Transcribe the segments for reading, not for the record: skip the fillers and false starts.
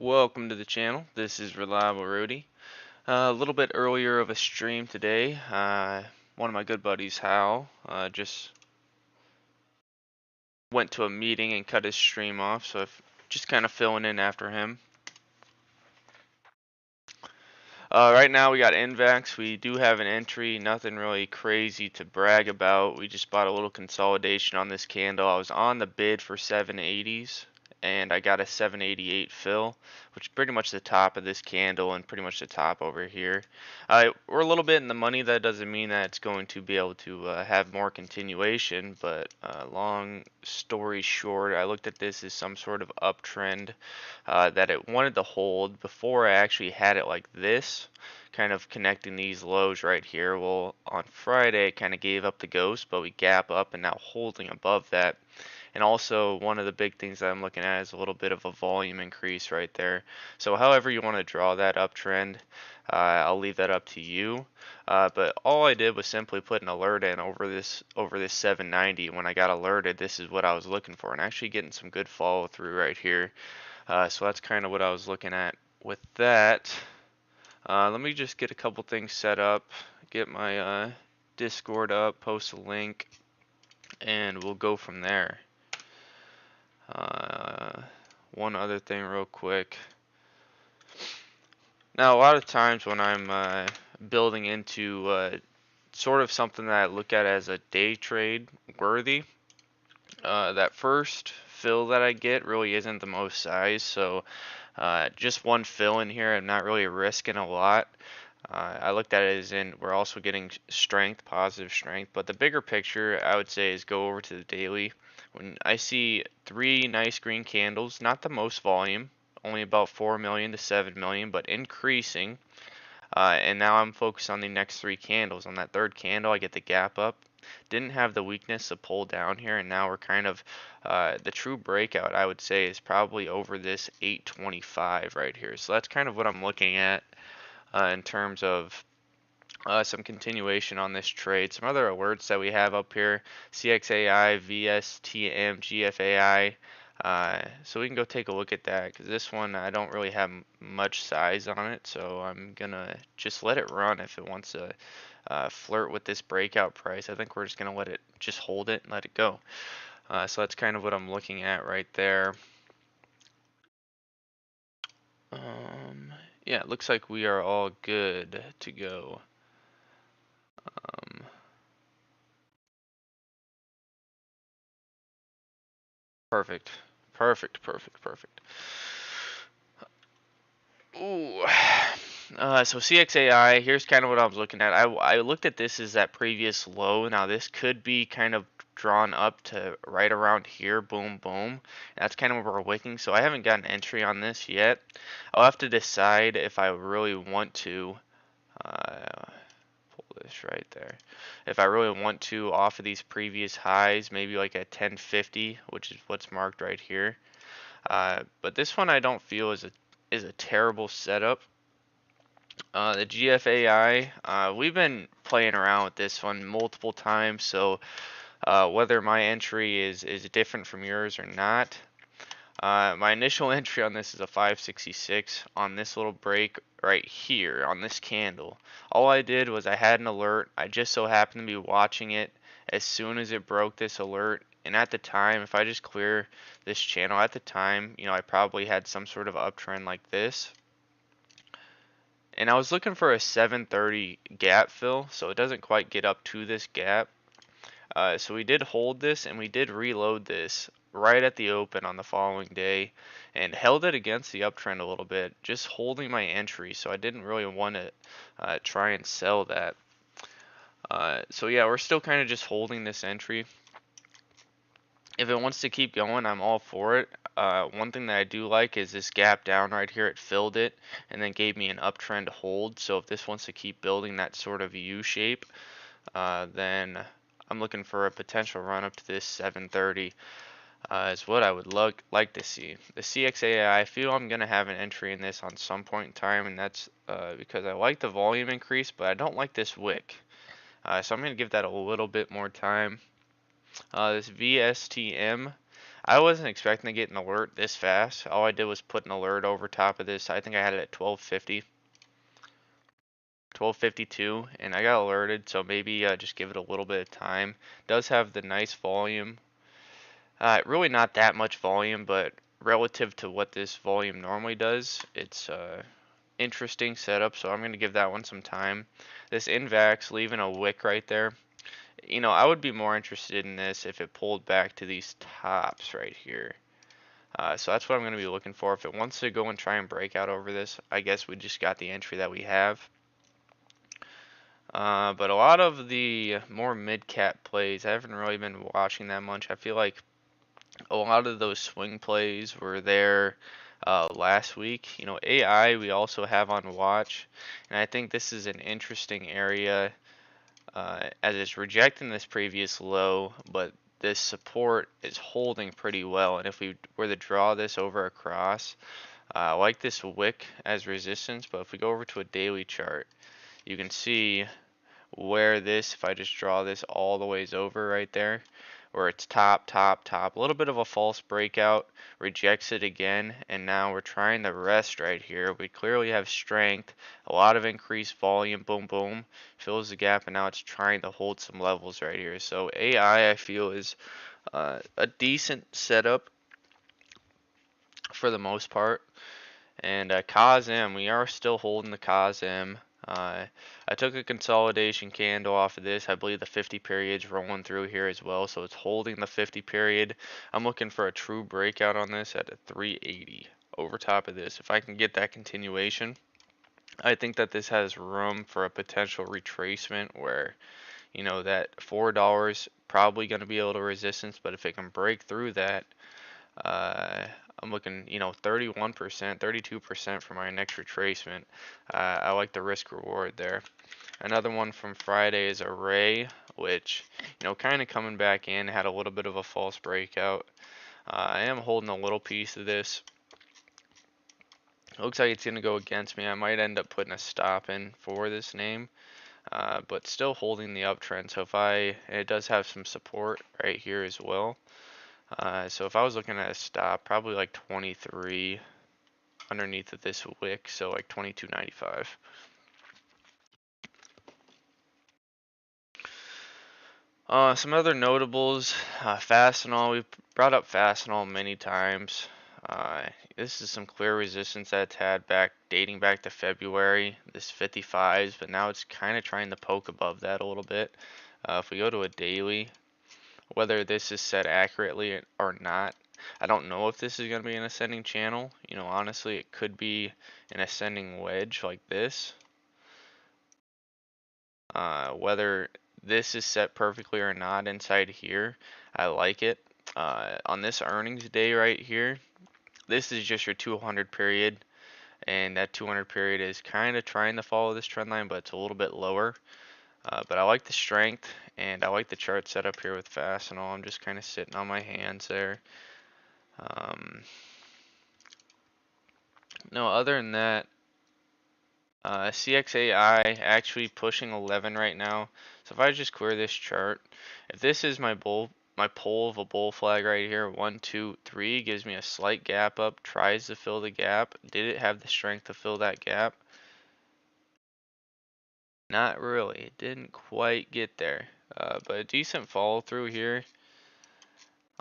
Welcome to the channel. This is Reliable Rudy. A little bit earlier of a stream today. One of my good buddies, Hal, just went to a meeting and cut his stream off, so I'm just kind of filling in after him. Right now we got Invax. We do have an entry, nothing really crazy to brag about. We just bought a little consolidation on this candle. I was on the bid for 780s and I got a 788 fill, which is pretty much the top of this candle and pretty much the top over here. We're a little bit in the money. That doesn't mean that it's going to be able to have more continuation, but long story short, I looked at this as some sort of uptrend that it wanted to hold before I actually had it like this, kind of connecting these lows right here. Well, on Friday it kind of gave up the ghost, but we gap up and now holding above that. And also one of the big things that I'm looking at is a little bit of a volume increase right there. So however you want to draw that uptrend, I'll leave that up to you. But all I did was simply put an alert in over this 790. When I got alerted, this is what I was looking for, and actually getting some good follow through right here. So that's kind of what I was looking at with that. Let me just get a couple things set up, get my Discord up, post a link, and we'll go from there. One other thing real quick. Now, a lot of times when I'm building into sort of something that I look at as a day trade worthy, that first fill that I get really isn't the most size, so just one fill in here, I'm not really risking a lot. I looked at it as in we're also getting strength, positive strength, but the bigger picture I would say is go over to the daily. When I see 3 nice green candles, not the most volume, only about 4 million to 7 million, but increasing. And now I'm focused on the next 3 candles. On that third candle, I get the gap up. Didn't have the weakness to pull down here, and now we're kind of the true breakout, I would say, is probably over this 825 right here. So that's kind of what I'm looking at in terms of some continuation on this trade. Some other alerts that we have up here: CXAI, VSTM, GFAI. So we can go take a look at that, because this one I don't really have much size on it, so I'm gonna just let it run. If it wants to flirt with this breakout price, I think we're just gonna let it just hold it and let it go. So that's kind of what I'm looking at right there. Yeah, it looks like we are all good to go. Um, Perfect. Perfect, perfect, perfect. Ooh. So CXAI, here's kind of what I was looking at. I looked at this as that previous low. Now this could be kind of drawn up to right around here. Boom, boom. That's kind of where we're wicking. So I haven't got an entry on this yet. I'll have to decide if I really want to pull this right there. If I really want to off of these previous highs, maybe like a 1050, which is what's marked right here. But this one I don't feel is a terrible setup. The GFAI, we've been playing around with this one multiple times, so whether my entry is different from yours or not, my initial entry on this is a 566 on this little break right here on this candle. All I did was I had an alert. I just so happened to be watching it as soon as it broke this alert. And at the time, if I just clear this channel at the time, you know, I probably had some sort of uptrend like this. And I was looking for a 730 gap fill, so it doesn't quite get up to this gap. So we did hold this and we did reload this right at the open on the following day and held it against the uptrend a little bit, just holding my entry. So I didn't really want to try and sell that. So yeah, we're still kind of just holding this entry. If it wants to keep going, I'm all for it. One thing that I do like is this gap down right here. It filled it and then gave me an uptrend hold. So if this wants to keep building that sort of U shape, then I'm looking for a potential run up to this 730 is what I would like to see. The CXAI, I feel I'm going to have an entry in this on some point in time, and that's because I like the volume increase, but I don't like this wick. So I'm going to give that a little bit more time. This VSTM, I wasn't expecting to get an alert this fast. All I did was put an alert over top of this. I think I had it at 1250, 1252, and I got alerted, so maybe just give it a little bit of time. Does have the nice volume. Really not that much volume, but relative to what this volume normally does, it's interesting setup, so I'm going to give that one some time. This Invax leaving a wick right there. I would be more interested in this if it pulled back to these tops right here. So that's what I'm going to be looking for. If it wants to go and try and break out over this, I guess we just got the entry that we have. But a lot of the more mid-cap plays, I haven't really been watching that much. I feel like a lot of those swing plays were there last week. AI we also have on watch, and I think this is an interesting area as it's rejecting this previous low, but this support is holding pretty well. And if we were to draw this over across, I like this wick as resistance, but if we go over to a daily chart, you can see where this, if I just draw this all the ways over right there, where it's top, top, top, a little bit of a false breakout, rejects it again, and now we're trying to rest right here. We clearly have strength, a lot of increased volume, boom, boom, fills the gap, and now it's trying to hold some levels right here. So AI, I feel, is a decent setup for the most part. And COSM, we are still holding the COSM. I took a consolidation candle off of this. I believe the 50 period's rolling through here as well, so it's holding the 50 period. I'm looking for a true breakout on this at a 380 over top of this. If I can get that continuation, I think that this has room for a potential retracement where, that $4 probably going to be able to resistance, but if it can break through that, uh, I'm looking, 31%, 32% for my next retracement. I like the risk reward there. Another one from Friday is Array, which, kind of coming back in, had a little bit of a false breakout. I am holding a little piece of this. It looks like it's going to go against me. I might end up putting a stop in for this name, but still holding the uptrend. So it does have some support right here as well. So if I was looking at a stop, probably like 23 underneath of this wick, so like 22.95. Some other notables, Fastenal. We've brought up Fastenal many times. Uh, this is some clear resistance that's had dating back to February, this 55s, but now it's kind of trying to poke above that a little bit. If we go to a daily, whether this is set accurately or not, I don't know if this is going to be an ascending channel. Honestly, it could be an ascending wedge like this. Whether this is set perfectly or not inside here, I like it. On this earnings day right here, this is just your 200 period, and that 200 period is kind of trying to follow this trend line, but it's a little bit lower. But I like the strength, and I like the chart setup here with Fastenal. I'm just kind of sitting on my hands there. No, other than that, CXAI actually pushing 11 right now. So if I just clear this chart, if this is my pole of a bull flag right here, 1, 2, 3, gives me a slight gap up, tries to fill the gap. Did it have the strength to fill that gap? Not really. It didn't quite get there. But a decent follow through here.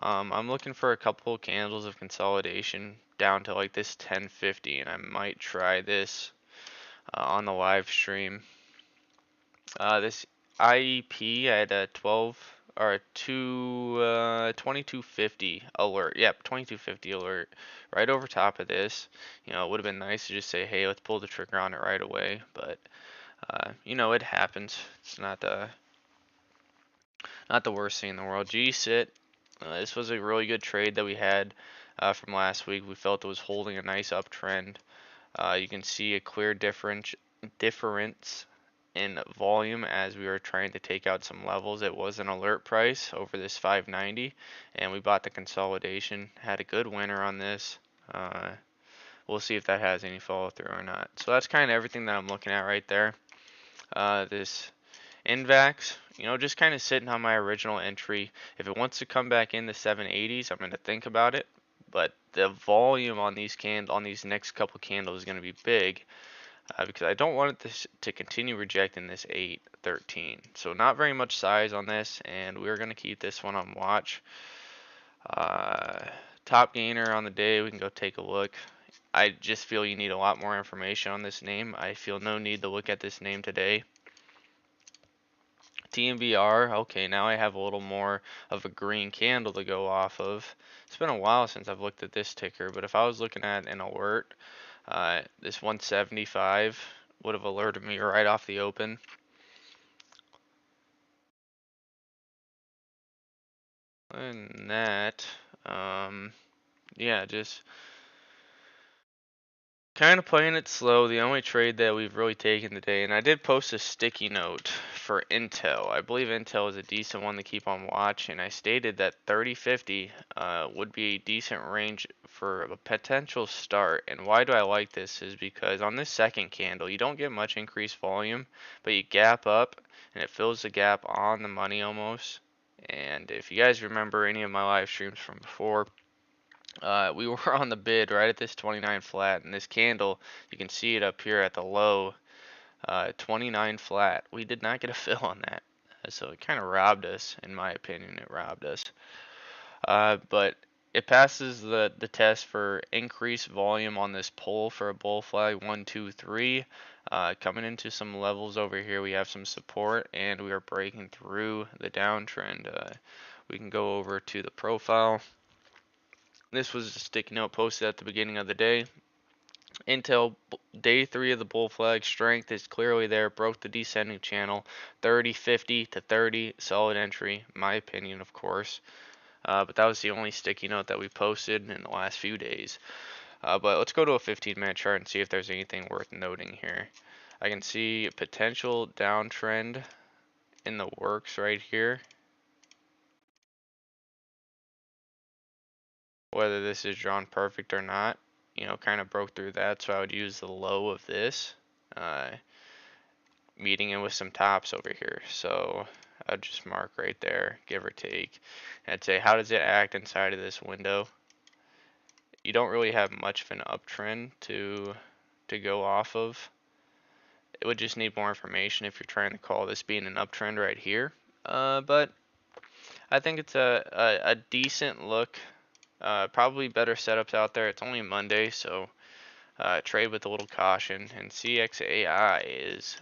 I'm looking for a couple of candles of consolidation down to like this 1050, and I might try this on the live stream. This IEP, I had a 12 or a 2250 alert. Yep, 2250 alert right over top of this. It would have been nice to just say, hey, let's pull the trigger on it right away, but it happens. It's not the worst thing in the world. GSIT, this was a really good trade that we had from last week. We felt it was holding a nice uptrend. You can see a clear difference in volume as we were trying to take out some levels. It was an alert price over this 590, and we bought the consolidation. Had a good winner on this. We'll see if that has any follow through or not. So that's kind of everything that I'm looking at right there. This Invax, you know, just kind of sitting on my original entry. If it wants to come back in the 780s, I'm going to think about it. But the volume on these next couple candles is going to be big, because I don't want this to continue rejecting this 813. So not very much size on this, and we're going to keep this one on watch. Uh, Top gainer on the day, we can go take a look. I just feel you need a lot more information on this name. I feel no need to look at this name today. TMVR, okay, now I have a little more of a green candle to go off of. It's been a while since I've looked at this ticker, but if I was looking at an alert, this 175 would have alerted me right off the open. And that, yeah, just kind of playing it slow. The only trade that we've really taken today, and I did post a sticky note for Intel. I believe Intel is a decent one to keep on watch, and I stated that 3050 would be a decent range for a potential start. And why do I like this is because on this second candle, you don't get much increased volume, but you gap up, and it fills the gap on the money almost. And if you guys remember any of my live streams from before, we were on the bid right at this 29 flat, and this candle, you can see it up here at the low, 29 flat. We did not get a fill on that, so it kind of robbed us, in my opinion. It robbed us, but it passes the test for increased volume on this pull for a bull flag 1, 2, 3. Coming into some levels over here, we have some support, and we are breaking through the downtrend. We can go over to the profile. This was a sticky note posted at the beginning of the day. Intel day 3 of the bull flag strength is clearly there, broke the descending channel. 30, 50 to 30, solid entry, my opinion, of course. But that was the only sticky note that we posted in the last few days. But let's go to a 15-minute chart and see if there's anything worth noting here. I can see a potential downtrend in the works right here. Whether this is drawn perfect or not, you know, kind of broke through that, so I would use the low of this, meeting it with some tops over here. So I'd just mark right there, give or take. And I'd say, how does it act inside of this window? You don't really have much of an uptrend to go off of. It would just need more information if you're trying to call this being an uptrend right here. But I think it's a decent look. Probably better setups out there. It's only Monday, so trade with a little caution. And CXAI is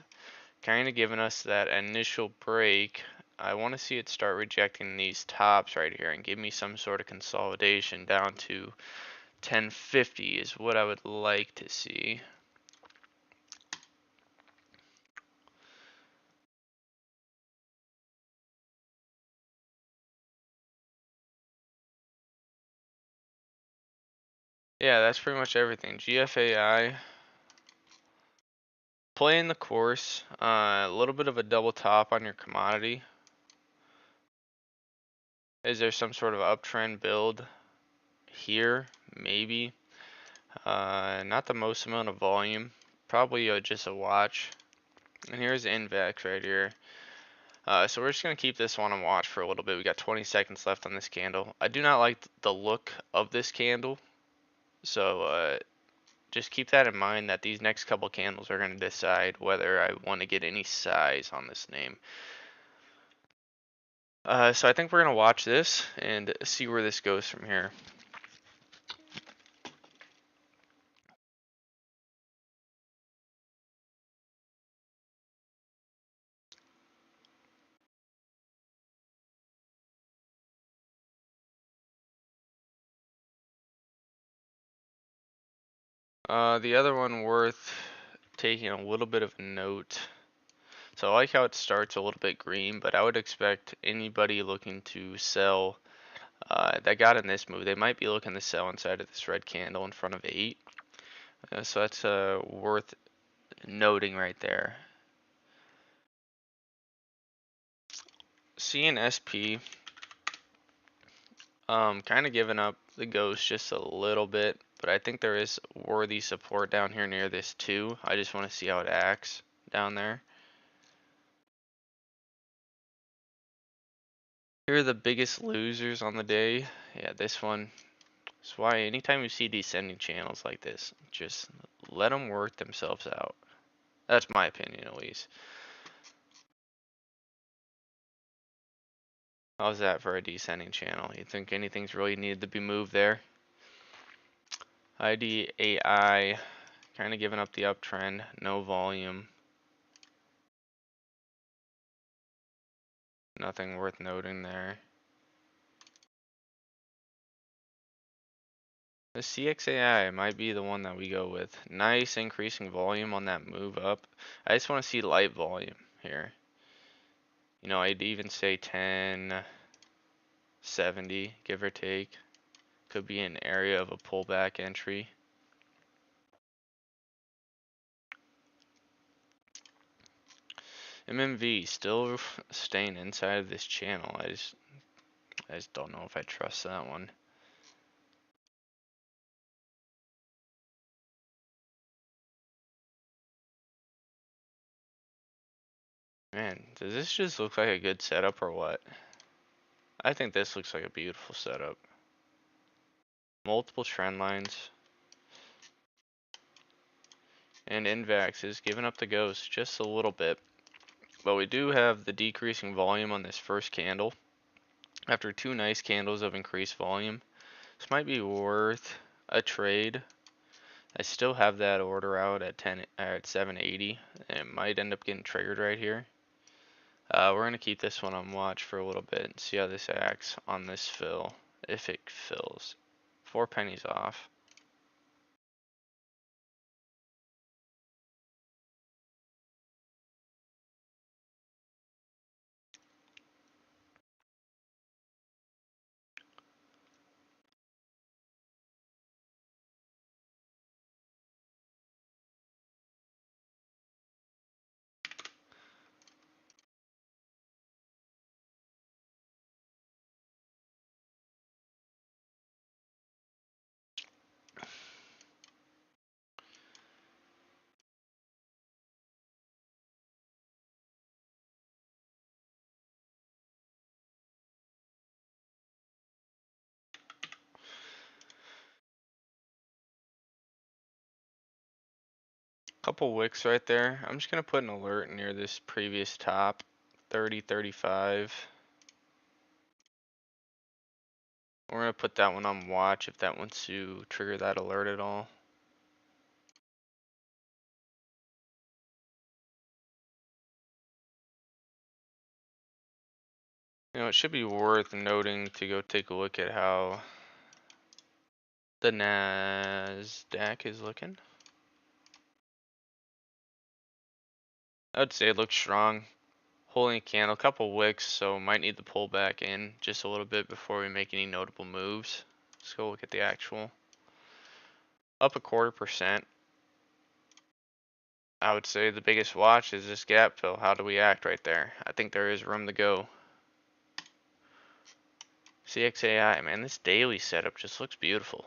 kind of giving us that initial break. I want to see it start rejecting these tops right here and give me some sort of consolidation down to 1050 is what I would like to see. Yeah, that's pretty much everything. GFAI, playing the course, a little bit of a double top on your commodity. Is there some sort of uptrend build here? Maybe. Not the most amount of volume. Probably just a watch. And here's Invax right here. So we're just going to keep this one on watch for a little bit. We got 20 seconds left on this candle. I do not like the look of this candle. So just keep that in mind that these next couple candles are going to decide whether I want to get any size on this name. So I think we're going to watch this and see where this goes from here. The other one worth taking a little bit of a note. So I like how it starts a little bit green, but I would expect anybody looking to sell that got in this move, they might be looking to sell inside of this red candle in front of 8. So that's worth noting right there. CNSP, kind of giving up the ghost just a little bit, but I think there is worthy support down here near this too. I just want to see how it acts down there. Here are the biggest losers on the day. Yeah, this one. That's why anytime you see descending channels like this, just let them work themselves out. That's my opinion, at least. How's that for a descending channel? You think anything's really needed to be moved there? IDAI kind of giving up the uptrend, no volume. Nothing worth noting there. The CXAI might be the one that we go with. Nice increasing volume on that move up. I just want to see light volume here. You know, I'd even say 1070, give or take. Could be an area of a pullback entry. MMV still staying inside of this channel. I just don't know if I trust that one. Man, does this just look like a good setup or what? I think this looks like a beautiful setup. Multiple trend lines. And Invax is giving up the ghost just a little bit. But we do have the decreasing volume on this first candle. After two nice candles of increased volume, this might be worth a trade. I still have that order out at 780. And it might end up getting triggered right here. We're gonna keep this one on watch for a little bit and see how this acts on this fill, if it fills. 4 pennies off. Couple wicks right there. I'm just gonna put an alert near this previous top, 30, 35. We're gonna put that one on watch if that wants to trigger that alert at all. You know, it should be worth noting to go take a look at how the NASDAQ is looking. I would say it looks strong. Holding a candle, couple wicks, so might need to pull back in just a little bit before we make any notable moves. Let's go look at the actual. Up 1/4%. I would say the biggest watch is this gap fill. How do we act right there? I think there is room to go. CXAI, man, this daily setup just looks beautiful.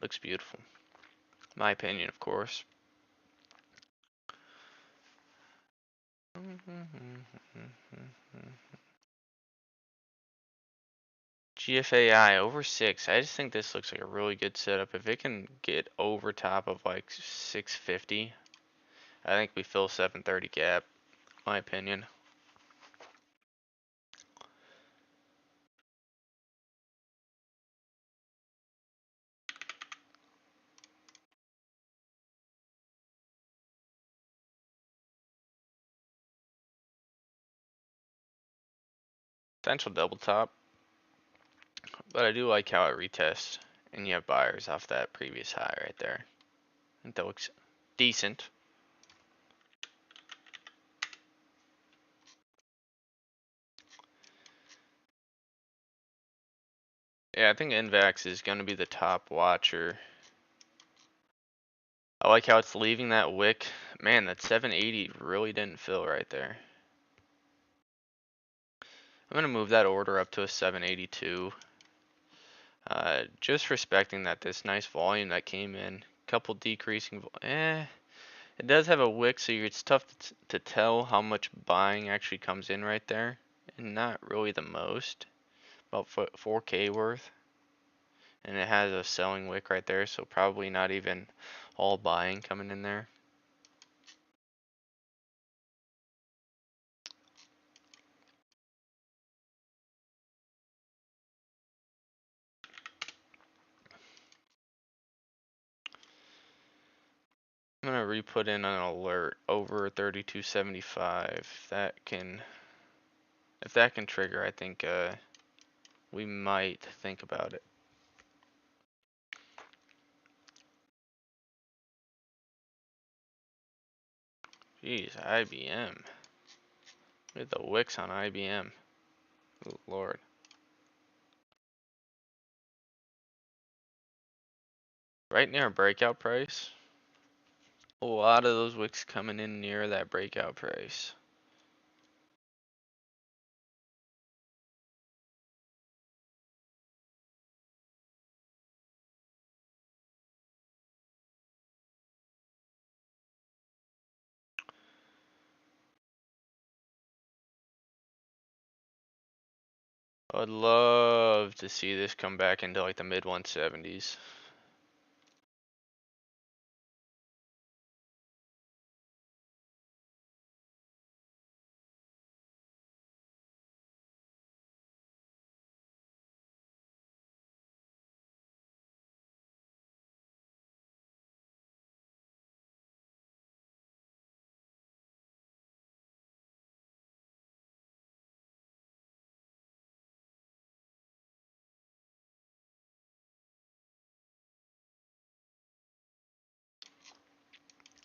Looks beautiful. My opinion, of course. GFAI over 6. I just think this looks like a really good setup. If it can get over top of like 650, I think we fill 730 gap. My opinion. Potential double top. But I do like how it retests. And you have buyers off that previous high right there. I think that looks decent. Yeah, I think Invax is going to be the top watcher. I like how it's leaving that wick. Man, that 780 really didn't fill right there. I'm going to move that order up to a 782. Just respecting that this nice volume that came in. Couple decreasing. It does have a wick, so it's tough to tell how much buying actually comes in right there. And not really the most. about 4K worth. And it has a selling wick right there, so probably not even all buying coming in there. I'm gonna re-put in an alert over 3275. If that can trigger, I think we might think about it. Jeez, IBM. Look at the wicks on IBM. Oh, Lord. Right near breakout price. A lot of those wicks coming in near that breakout price. I'd love to see this come back into like the mid 170s.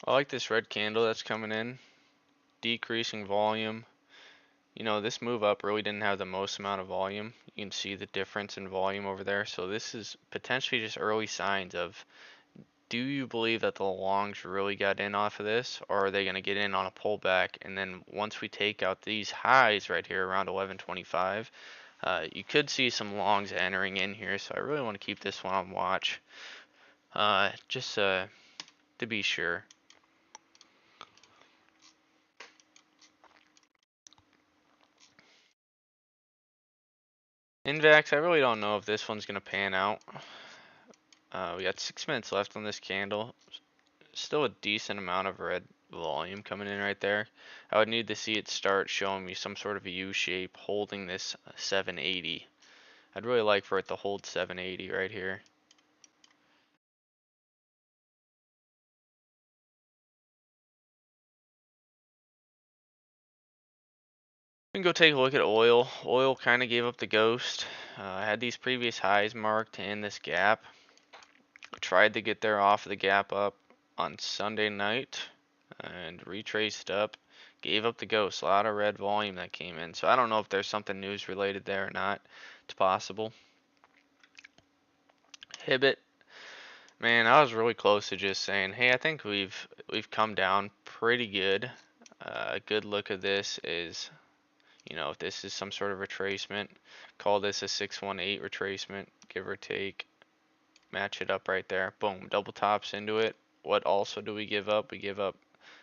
I like this red candle that's coming in. Decreasing volume. You know, this move up really didn't have the most amount of volume. You can see the difference in volume over there. So this is potentially just early signs of, do you believe that the longs really got in off of this, or are they going to get in on a pullback? And then once we take out these highs right here around 1125, you could see some longs entering in here. So I really want to keep this one on watch, just to be sure. Invax, I really don't know if this one's going to pan out. We got 6 minutes left on this candle. Still a decent amount of red volume coming in right there. I would need to see it start showing me some sort of a U shape holding this 780. I'd really like for it to hold 780 right here. We can go take a look at oil. Oil kind of gave up the ghost. I had these previous highs marked in this gap. I tried to get there off of the gap up on Sunday night and retraced up. Gave up the ghost. A lot of red volume that came in. So I don't know if there's something news related there or not. It's possible. Hibbett, man, I was really close to just saying, hey, I think we've come down pretty good. A good look at this is, you know, if this is some sort of retracement, call this a 618 retracement, give or take. Match it up right there. Boom, double tops into it. What also do we give up? We give up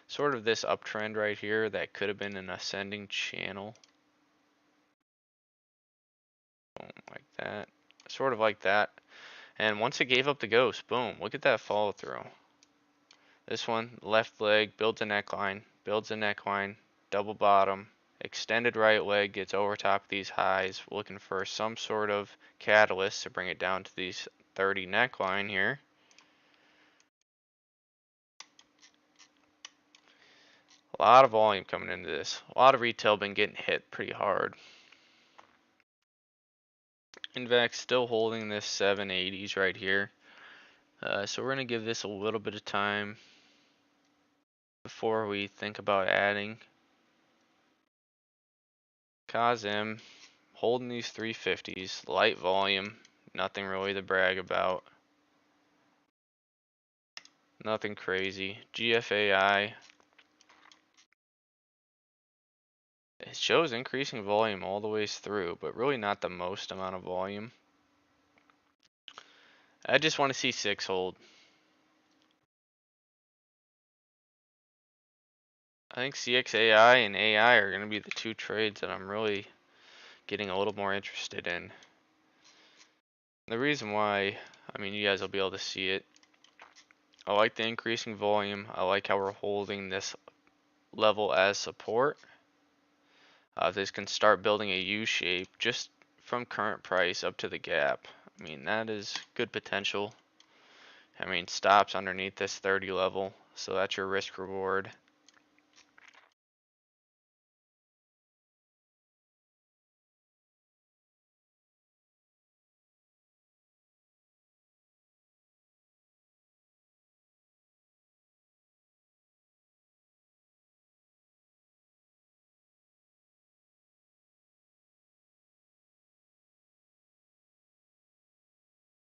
sort of this uptrend right here that could have been an ascending channel. Boom, like that. Sort of like that. And once it gave up the ghost, boom, look at that follow through. This one, left leg, builds a neckline, double bottom, extended right leg, gets over top of these highs, looking for some sort of catalyst to bring it down to these 30 neckline here. A lot of volume coming into this. A lot of retail been getting hit pretty hard. Invex still holding this 780s right here. So we're going to give this a little bit of time before we think about adding. Kazim holding these 350s, light volume, nothing really to brag about. Nothing crazy. GFAI. It shows increasing volume all the ways through, but really not the most amount of volume. I just want to see 6 hold. I think CXAI and AI are going to be the two trades that I'm really getting a little more interested in. The reason why, I mean, you guys will be able to see it. I like the increasing volume. I like how we're holding this level as support. This can start building a U shape just from current price up to the gap. I mean, that is good potential. I mean, stops underneath this 30 level, so that's your risk reward.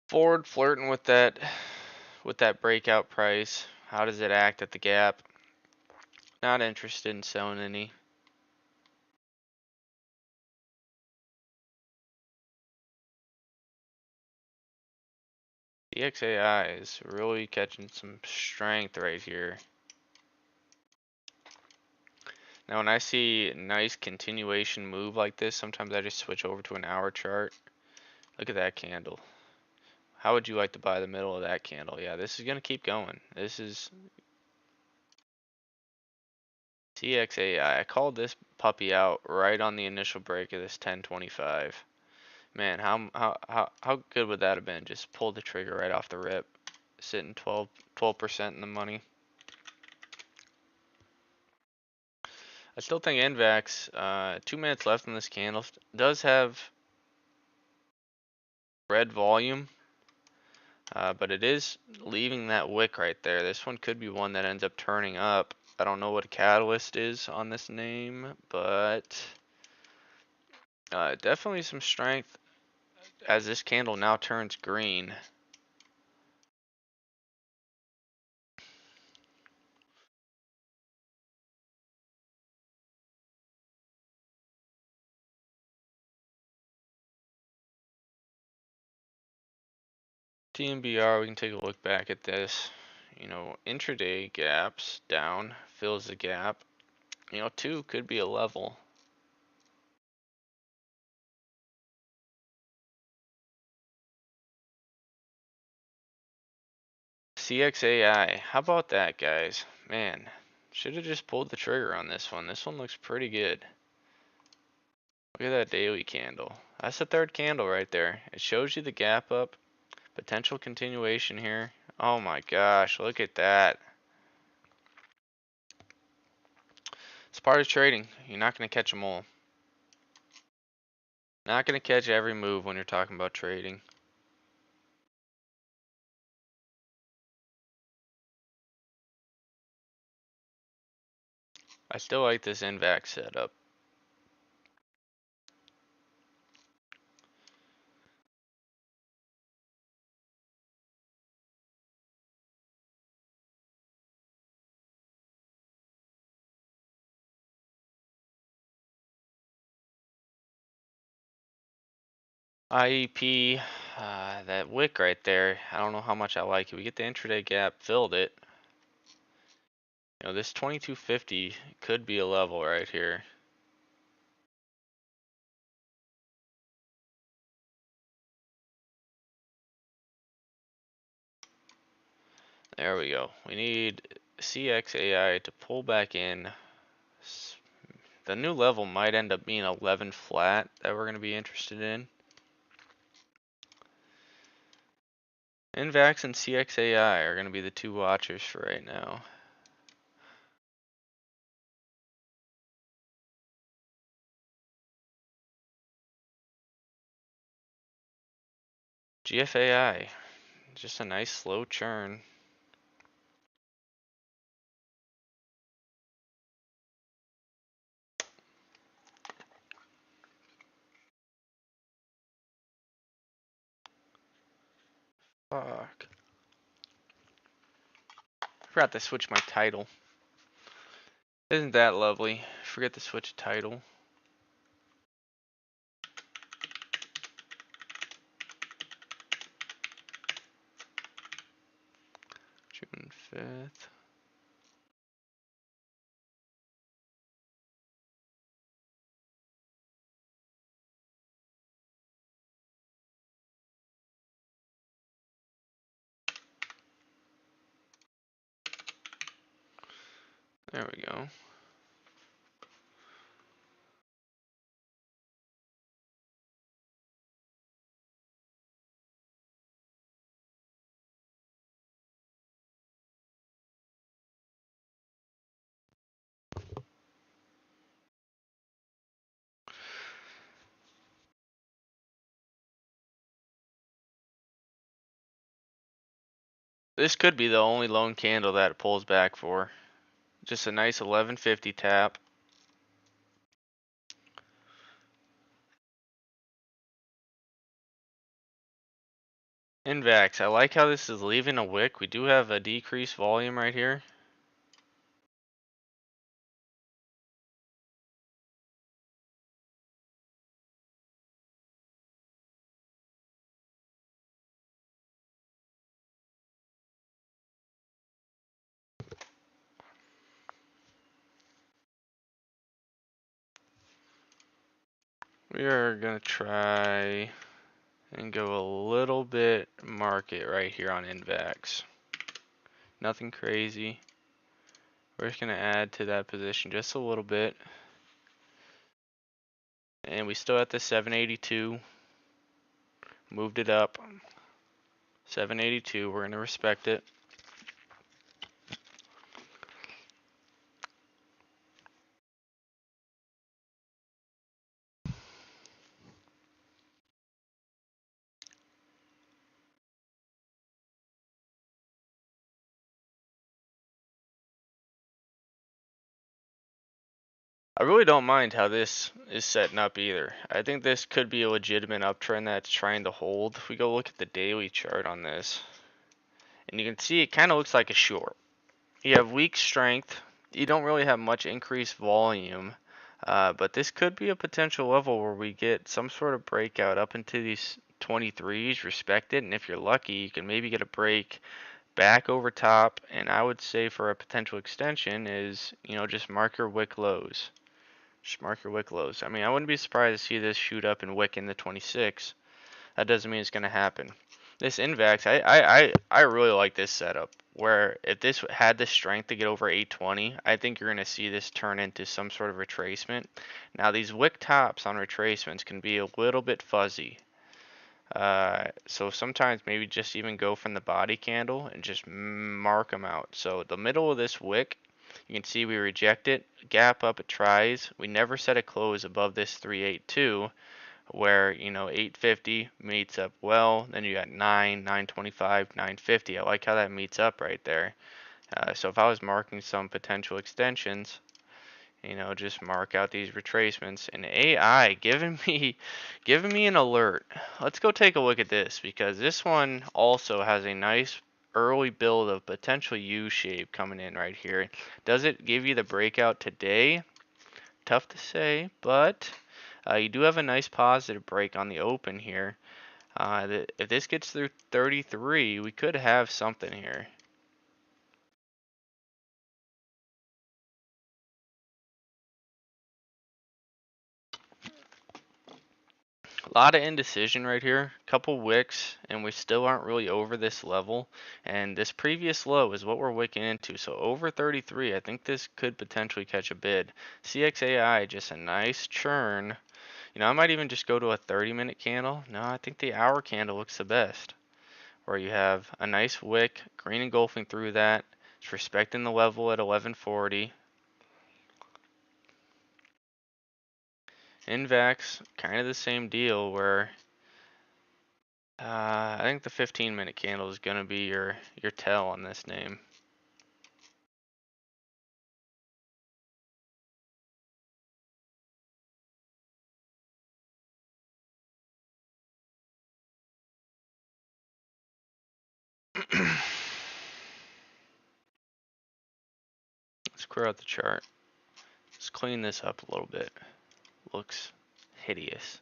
Forward flirting with that breakout price. How does it act at the gap? Not interested in selling any. DXAI is really catching some strength right here. Now when I see a nice continuation move like this, sometimes I just switch over to an hour chart. Look at that candle. How would you like to buy the middle of that candle? Yeah, this is gonna keep going. This is TXAI. I called this puppy out right on the initial break of this 1025. Man, how good would that have been? Just pull the trigger right off the rip, sitting 12% in the money. I still think NVAX, 2 minutes left in this candle, does have red volume, but it is leaving that wick right there. This one could be one that ends up turning up. I don't know what a catalyst is on this name, but definitely some strength as this candle now turns green. TMBR, we can take a look back at this. You know, intraday gaps down, fills the gap. You know, 2 could be a level. CXAI, how about that, guys? Man, should have just pulled the trigger on this one. This one looks pretty good. Look at that daily candle. That's the 3rd candle right there. It shows you the gap up, potential continuation here. Oh my gosh, look at that. It's part of trading. You're not going to catch them all. Not going to catch every move when you're talking about trading. I still like this NVAX setup. IEP, that wick right there, I don't know how much I like it. We get the intraday gap, filled it. You know, this 2250 could be a level right here. There we go. We need CXAI to pull back in. The new level might end up being 11 flat that we're going to be interested in. NVAX and CXAI are going to be the 2 watchers for right now. GFAI, just a nice slow churn. Fuck. Forgot to switch my title. Isn't that lovely? Forget to switch title. June 5th. There we go. This could be the only lone candle that it pulls back for. Just a nice 1150 tap. Invax, I like how this is leaving a wick. We do have a decreased volume right here. We are gonna try and go a little bit market right here on Invax. Nothing crazy. We're just gonna add to that position just a little bit. And we still at the 782. Moved it up. 782, we're gonna respect it. I really don't mind how this is setting up either. I think this could be a legitimate uptrend that's trying to hold. If we go look at the daily chart on this, and you can see it kind of looks like a short. You have weak strength. You don't really have much increased volume, but this could be a potential level where we get some sort of breakout up into these 23s, respect it, and if you're lucky, you can maybe get a break back over top. And I would say for a potential extension is, just mark your wick lows. Just mark your wick lows. I mean, I wouldn't be surprised to see this shoot up and wick in the 26. That doesn't mean it's going to happen. This Invax, I really like this setup. Where if this had the strength to get over 820, I think you're going to see this turn into some sort of retracement. Now, these wick tops on retracements can be a little bit fuzzy. So sometimes maybe just even go from the body candle and just mark them out. So the middle of this wick, you can see we reject it, gap up, it tries. We never set a close above this 382, where 850 meets up well. Then you got 925, 950. I like how that meets up right there. So if I was marking some potential extensions, just mark out these retracements. And AI giving me an alert. Let's go take a look at this, because this one also has a nice early build of potential U shape coming in right here. Does it give you the breakout today? Tough to say, but you do have a nice positive break on the open here. If this gets through 33, we could have something here. A lot of indecision right here. Couple wicks, and we still aren't really over this level. And this previous low is what we're wicking into. So over 33, I think this could potentially catch a bid. CXAI, just a nice churn. I might even just go to a 30-minute candle. No, I think the hour candle looks the best. Where you have a nice wick, green engulfing through that. It's respecting the level at 1140. Invax, kind of the same deal where I think the 15-minute candle is going to be your tell on this name. Let's clear out the chart. Let's clean this up a little bit. Looks hideous.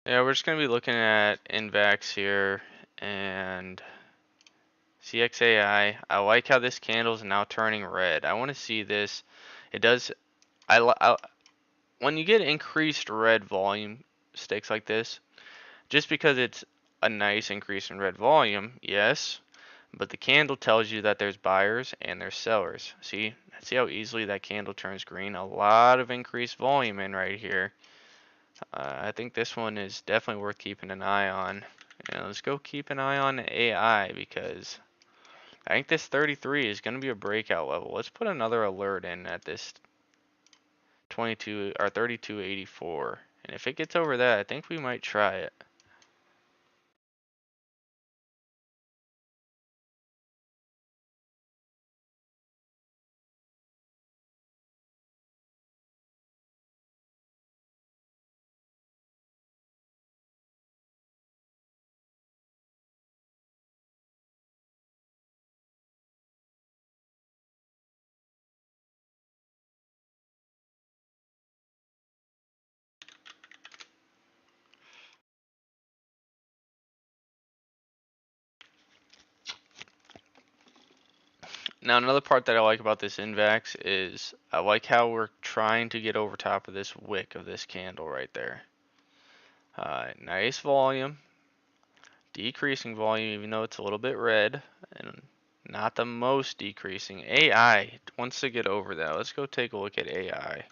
Yeah, we're just going to be looking at Invax here and CXAI. I like how this candle is now turning red. I want to see this. It does. When you get increased red volume stakes like this, just because it's a nice increase in red volume, yes, But the candle tells you that there's buyers and there's sellers. See how easily that candle turns green? A lot of increased volume in right here. I think this one is definitely worth keeping an eye on. Let's go keep an eye on AI because I think this 33 is going to be a breakout level. Let's put another alert in at this 22 or 32.84. And if it gets over that, I think we might try it. Now, another part that I like about this Invax is I like how we're trying to get over top of this wick of this candle right there. Nice volume, decreasing volume even though it's a little bit red, and not the most decreasing. AI wants to get over that. Let's go take a look at AI.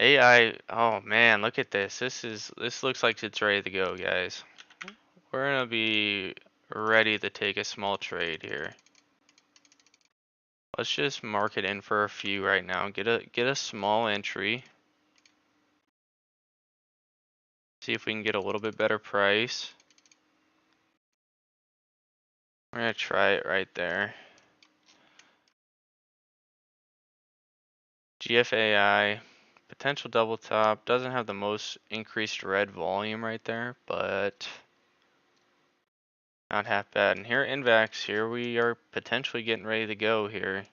AI, oh man, look at this. This looks like it's ready to go, guys. We're gonna be ready to take a small trade here. Let's just mark it in for a few right now. Get a small entry. See if we can get a little bit better price. We're gonna try it right there. GFAI, potential double top, doesn't have the most increased red volume right there, but not half bad. And here at Invax, here we are potentially getting ready to go here.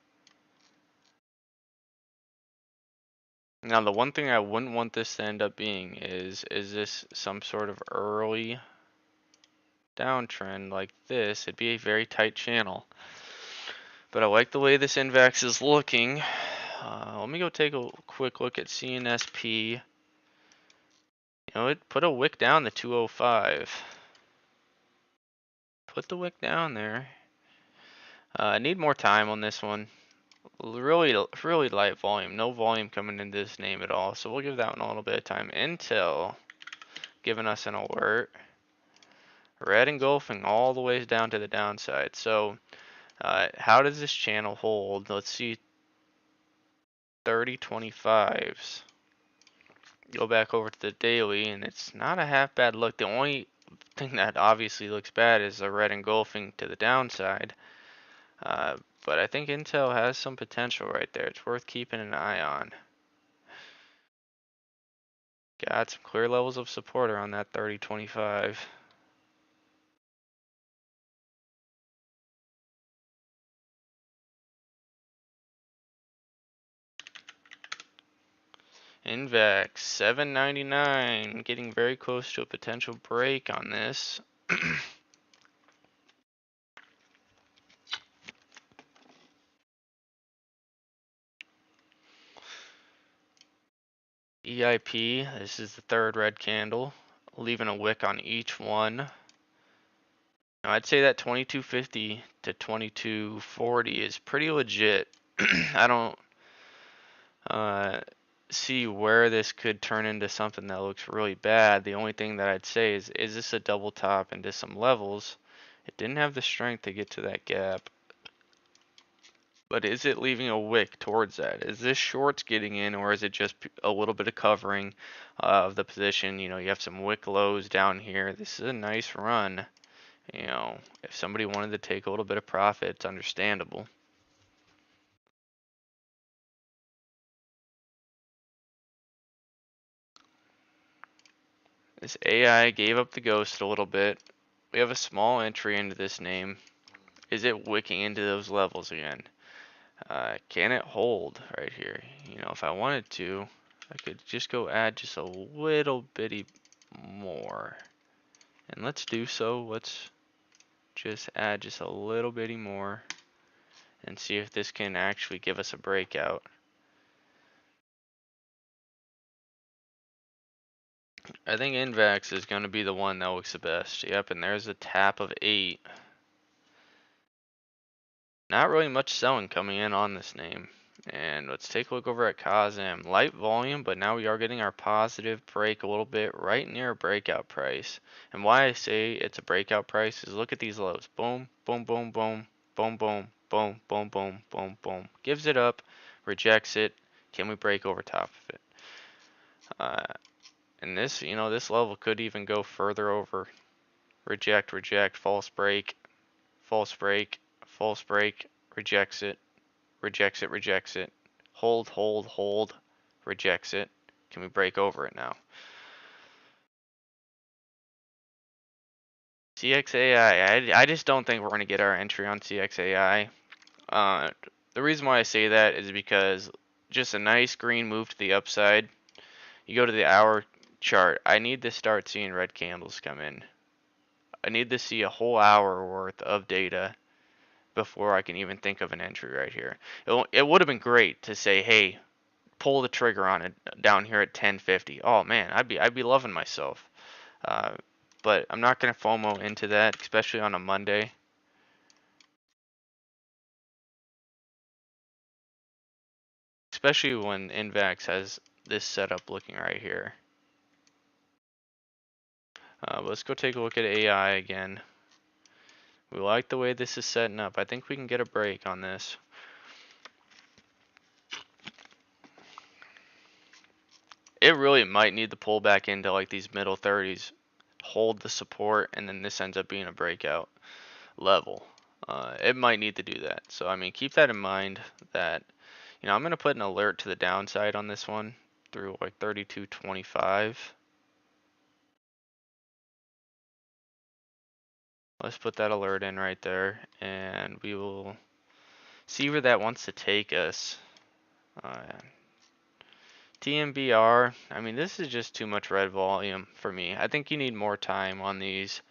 Now the one thing I wouldn't want this to end up being is this some sort of early downtrend like this? It'd be a very tight channel. But I like the way this Invax is looking. Let me go take a quick look at CNSP. It put a wick down to 205. Put the wick down there. I need more time on this one. Really light volume. No volume coming into this name at all. So we'll give that one a little bit of time. Intel giving us an alert. Red engulfing all the ways down to the downside. So how does this channel hold? Let's see. 30.25s. Go back over to the daily, and it's not a half bad look. The only thing that obviously looks bad is the red engulfing to the downside. But I think Intel has some potential right there. It's worth keeping an eye on. Got some clear levels of support around that 30.25. Invex 799, getting very close to a potential break on this. EIP, this is the third red candle, leaving a wick on each one. Now I'd say that 2250 to 2240 is pretty legit. I don't see where this could turn into something that looks really bad. The only thing that I'd say is this a double top into some levels? It didn't have the strength to get to that gap. But is it leaving a wick towards that? Is this shorts getting in, or is it just a little bit of covering of the position? You have some wick lows down here. This is a nice run. If somebody wanted to take a little bit of profit, it's understandable. This AI gave up the ghost a little bit. We have a small entry into this name. Is it wicking into those levels again? Can it hold right here? If I wanted to, I could just go add just a little bitty more. And let's do so. Let's just add just a little bitty more and see if this can actually give us a breakout. I think Invax is going to be the one that looks the best. Yep, and there's a tap of 8. Not really much selling coming in on this name. And let's take a look over at COSM. Light volume, but now we are getting our positive break a little bit right near a breakout price. And why I say it's a breakout price is look at these lows. Boom, boom, boom, boom, boom, boom, boom, boom, boom, boom, boom. Gives it up, rejects it. Can we break over top of it? And this, this level could even go further over. Reject, reject, false break, false break, false break, rejects it, rejects it, rejects it, hold, hold, hold, rejects it. Can we break over it now? CXAI, I just don't think we're going to get our entry on CXAI. The reason why I say that is because just a nice green move to the upside. You go to the hour chart. I need to start seeing red candles come in. I need to see a whole hour worth of data before I can even think of an entry right here. It would have been great to say, hey, pull the trigger on it down here at 1050. Oh man, I'd be loving myself. Uh, but I'm not gonna FOMO into that, especially on a Monday. Especially when Invax has this setup looking right here. Let's go take a look at AI again. We like the way this is setting up. I think we can get a break on this. It really might need to pull back into like these middle 30s, hold the support, and then this ends up being a breakout level. It might need to do that. So I mean, keep that in mind that, I'm going to put an alert to the downside on this one through like 32.25. Let's put that alert in right there, and we will see where that wants to take us. TMBR, I mean, this is just too much red volume for me. I think you need more time on these.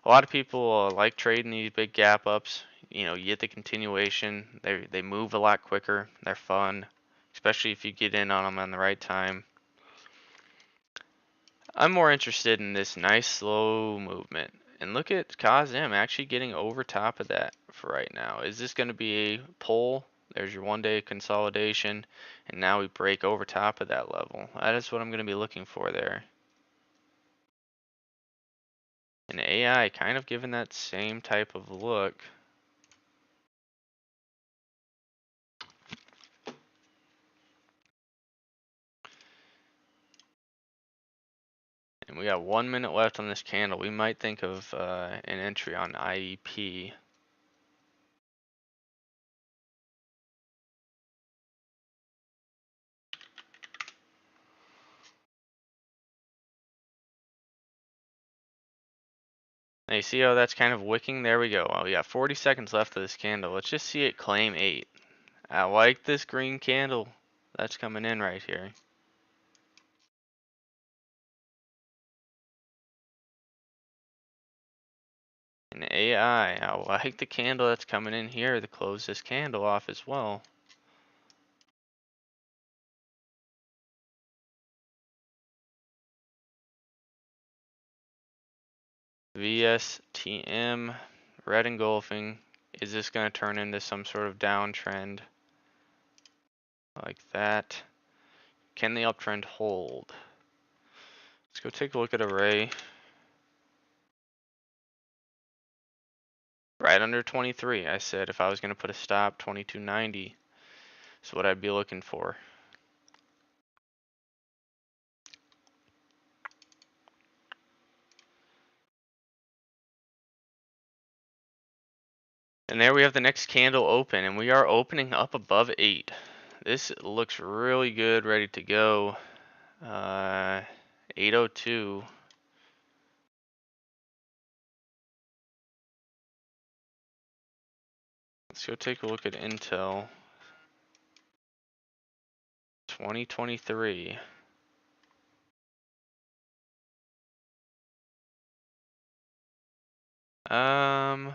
A lot of people like trading these big gap ups. You get the continuation. They move a lot quicker. They're fun, especially if you get in on them on the right time. I'm more interested in this nice slow movement. And look at COSM actually getting over top of that for right now. Is this going to be a pull? There's your 1 day consolidation. And now we break over top of that level. That is what I'm going to be looking for there. And AI kind of giving that same type of look. And we got 1 minute left on this candle. We might think of an entry on IEP. Now you see how that's kind of wicking? There we go. Well, we got 40 seconds left of this candle. Let's just see it claim 8. I like this green candle that's coming in right here. And I like the candle that's coming in here to close this candle off as well. VSTM, red engulfing. Is this going to turn into some sort of downtrend? Like that. Can the uptrend hold? Let's go take a look at Array. Right under 23. I said if I was going to put a stop, 22.90 is what I'd be looking for. And there we have the next candle open, and we are opening up above 8. This looks really good, ready to go. 802. Let's go take a look at Intel. 2023. Um,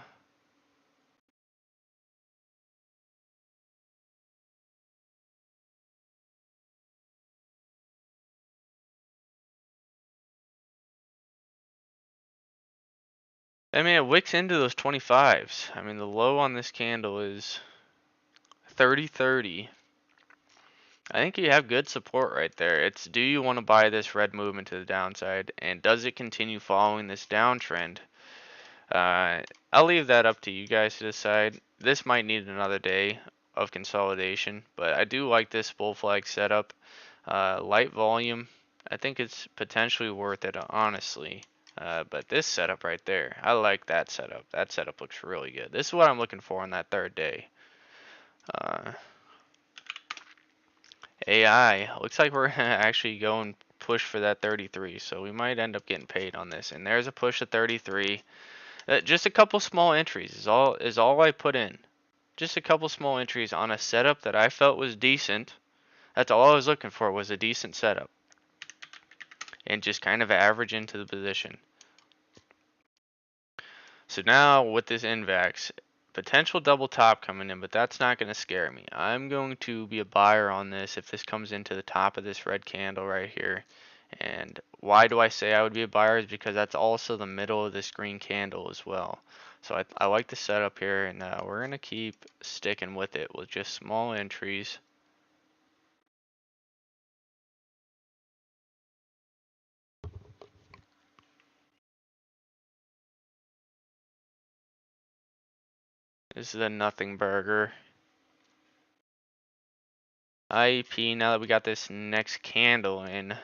I mean, it wicks into those 25s. I mean, the low on this candle is 30.30. I think you have good support right there. It's, do you want to buy this red movement to the downside, and does it continue following this downtrend? I'll leave that up to you guys to decide. This might need another day of consolidation, but I do like this bull flag setup. Light volume, I think it's potentially worth it, honestly. But this setup right there, I like that setup. That setup looks really good. This is what I'm looking for on that third day. AI, looks like we're gonna actually go and push for that 33, so we might end up getting paid on this. And there's a push to 33. Just a couple small entries is all I put in. Just a couple small entries on a setup that I felt was decent. That's all I was looking for, was a decent setup. And just kind of average into the position. So now with this NVAX, potential double top coming in, but that's not going to scare me. I'm going to be a buyer on this if this comes into the top of this red candle right here. And why do I say I would be a buyer is because that's also the middle of this green candle as well. So I like the setup here, and we're going to keep sticking with it with just small entries. This is a nothing burger. IEP, now that we got this next candle in,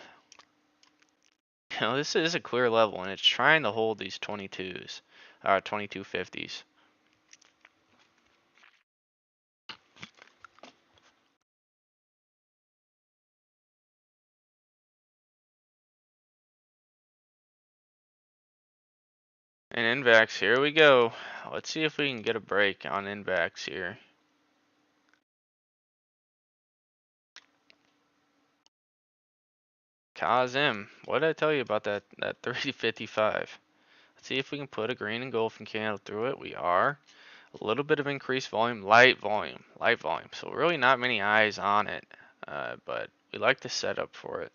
you know, this is a clear level, and it's trying to hold these 22s, 2250s. And NVAX, here we go. Let's see if we can get a break on NVAX here. Kazim, what did I tell you about that 355? Let's see if we can put a green engulfing candle through it. We are. A little bit of increased volume, light volume, light volume. So really not many eyes on it, but we like the setup for it.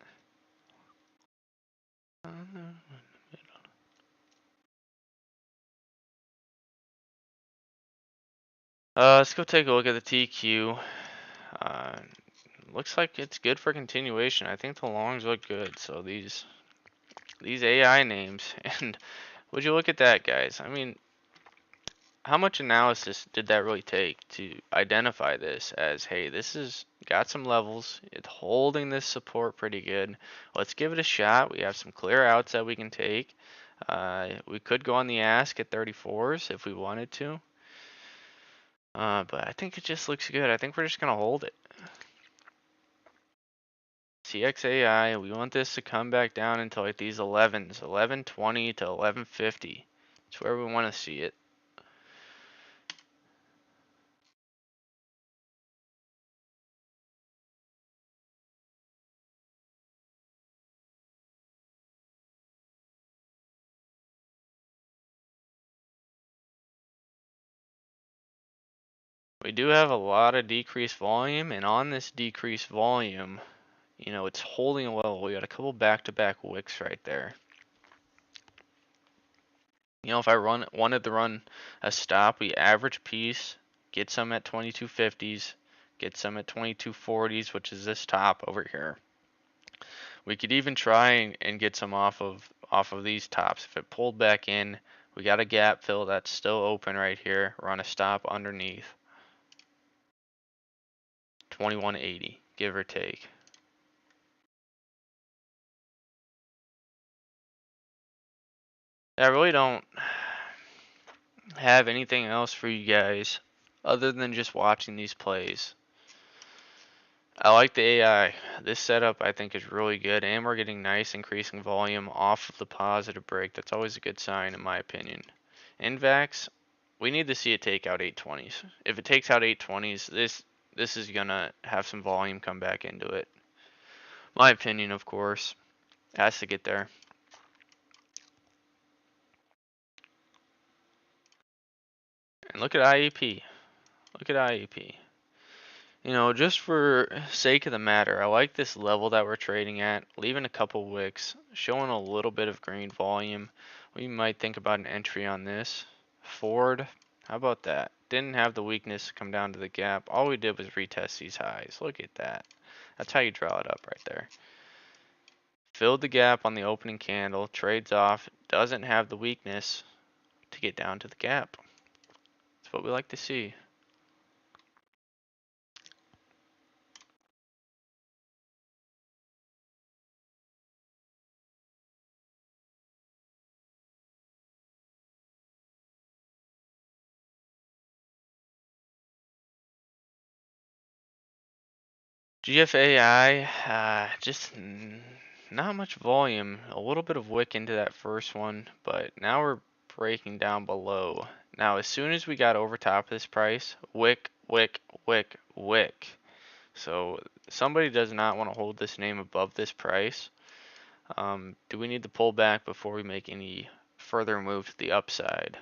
Let's go take a look at the TQ. Looks like it's good for continuation. I think the longs look good. So these AI names, and would you look at that, guys? I mean, how much analysis did that really take to identify this as, hey, this has got some levels, it's holding this support pretty good. Let's give it a shot. We have some clear outs that we can take. We could go on the ask at 34s if we wanted to. But I think it just looks good. I think we're just gonna hold it. CXAI, we want this to come back down into like these 11s, 1120 to 1150. It's where we want to see it. We do have a lot of decreased volume, and on this decreased volume, you know, it's holding a level. We got a couple back-to-back wicks right there. You know, if I wanted to run a stop, we average piece, get some at 2250s, get some at 2240s, which is this top over here. We could even try and get some off of these tops. If it pulled back in, we got a gap fill that's still open right here. Run a stop underneath 2180, give or take. I really don't have anything else for you guys other than just watching these plays. I like the AI. This setup I think is really good, and we're getting nice increasing volume off of the positive break. That's always a good sign in my opinion. NVAX, we need to see it take out 820s. If it takes out 820s, this is gonna have some volume come back into it. My opinion, of course, it has to get there. And look at IEP. Look at IEP. You know, just for sake of the matter, I like this level that we're trading at, leaving a couple wicks, showing a little bit of green volume. We might think about an entry on this. Ford, how about that? Didn't have the weakness to come down to the gap. All we did was retest these highs. Look at that. That's how you draw it up right there. Filled the gap on the opening candle, trades off, doesn't have the weakness to get down to the gap. That's what we like to see. GFAI, just not much volume. A little bit of wick into that first one, but now we're breaking down below. Now, as soon as we got over top of this price, wick, wick, wick, wick. So somebody does not want to hold this name above this price. Do we need to pull back before we make any further move to the upside?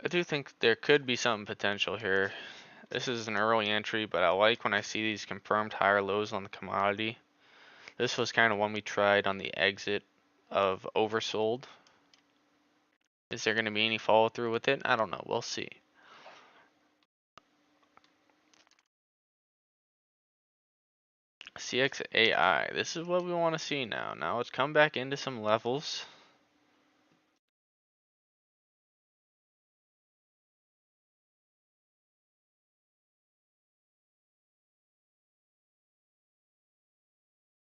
I do think there could be some potential here. This is an early entry, but I like when I see these confirmed higher lows on the commodity. This was kind of one we tried on the exit of oversold. Is there going to be any follow through with it? I don't know. We'll see. CXAI. This is what we want to see now. Now let's come back into some levels.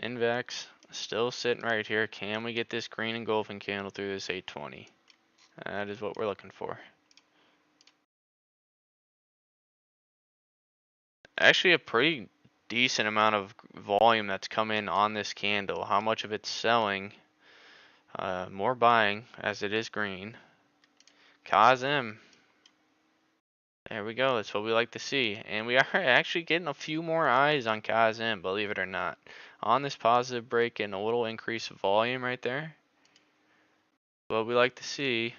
Invex still sitting right here. Can we get this green engulfing candle through this 820? That is what we're looking for. Actually, a pretty decent amount of volume that's come in on this candle. How much of it's selling? More buying as it is green. KASM. There we go. That's what we like to see. And we are actually getting a few more eyes on KASM, believe it or not. On this positive break and a little increase of volume right there. What we like to see.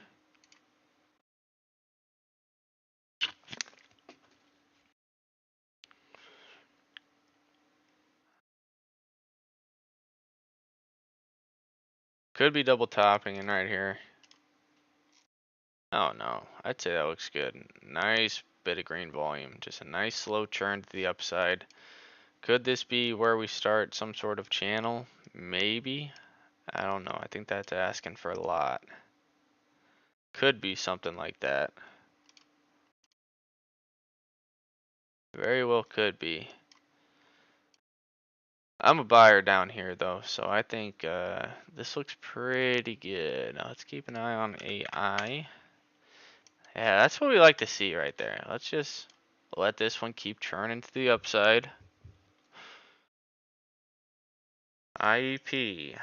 Could be double topping in right here. Oh no, I'd say that looks good. Nice bit of green volume. Just a nice slow churn to the upside. Could this be where we start some sort of channel? Maybe. I don't know. I think that's asking for a lot. Could be something like that. Very well could be. I'm a buyer down here though, so I think this looks pretty good. Now let's keep an eye on AI. Yeah, that's what we like to see right there. Let's just let this one keep churning to the upside. IEP.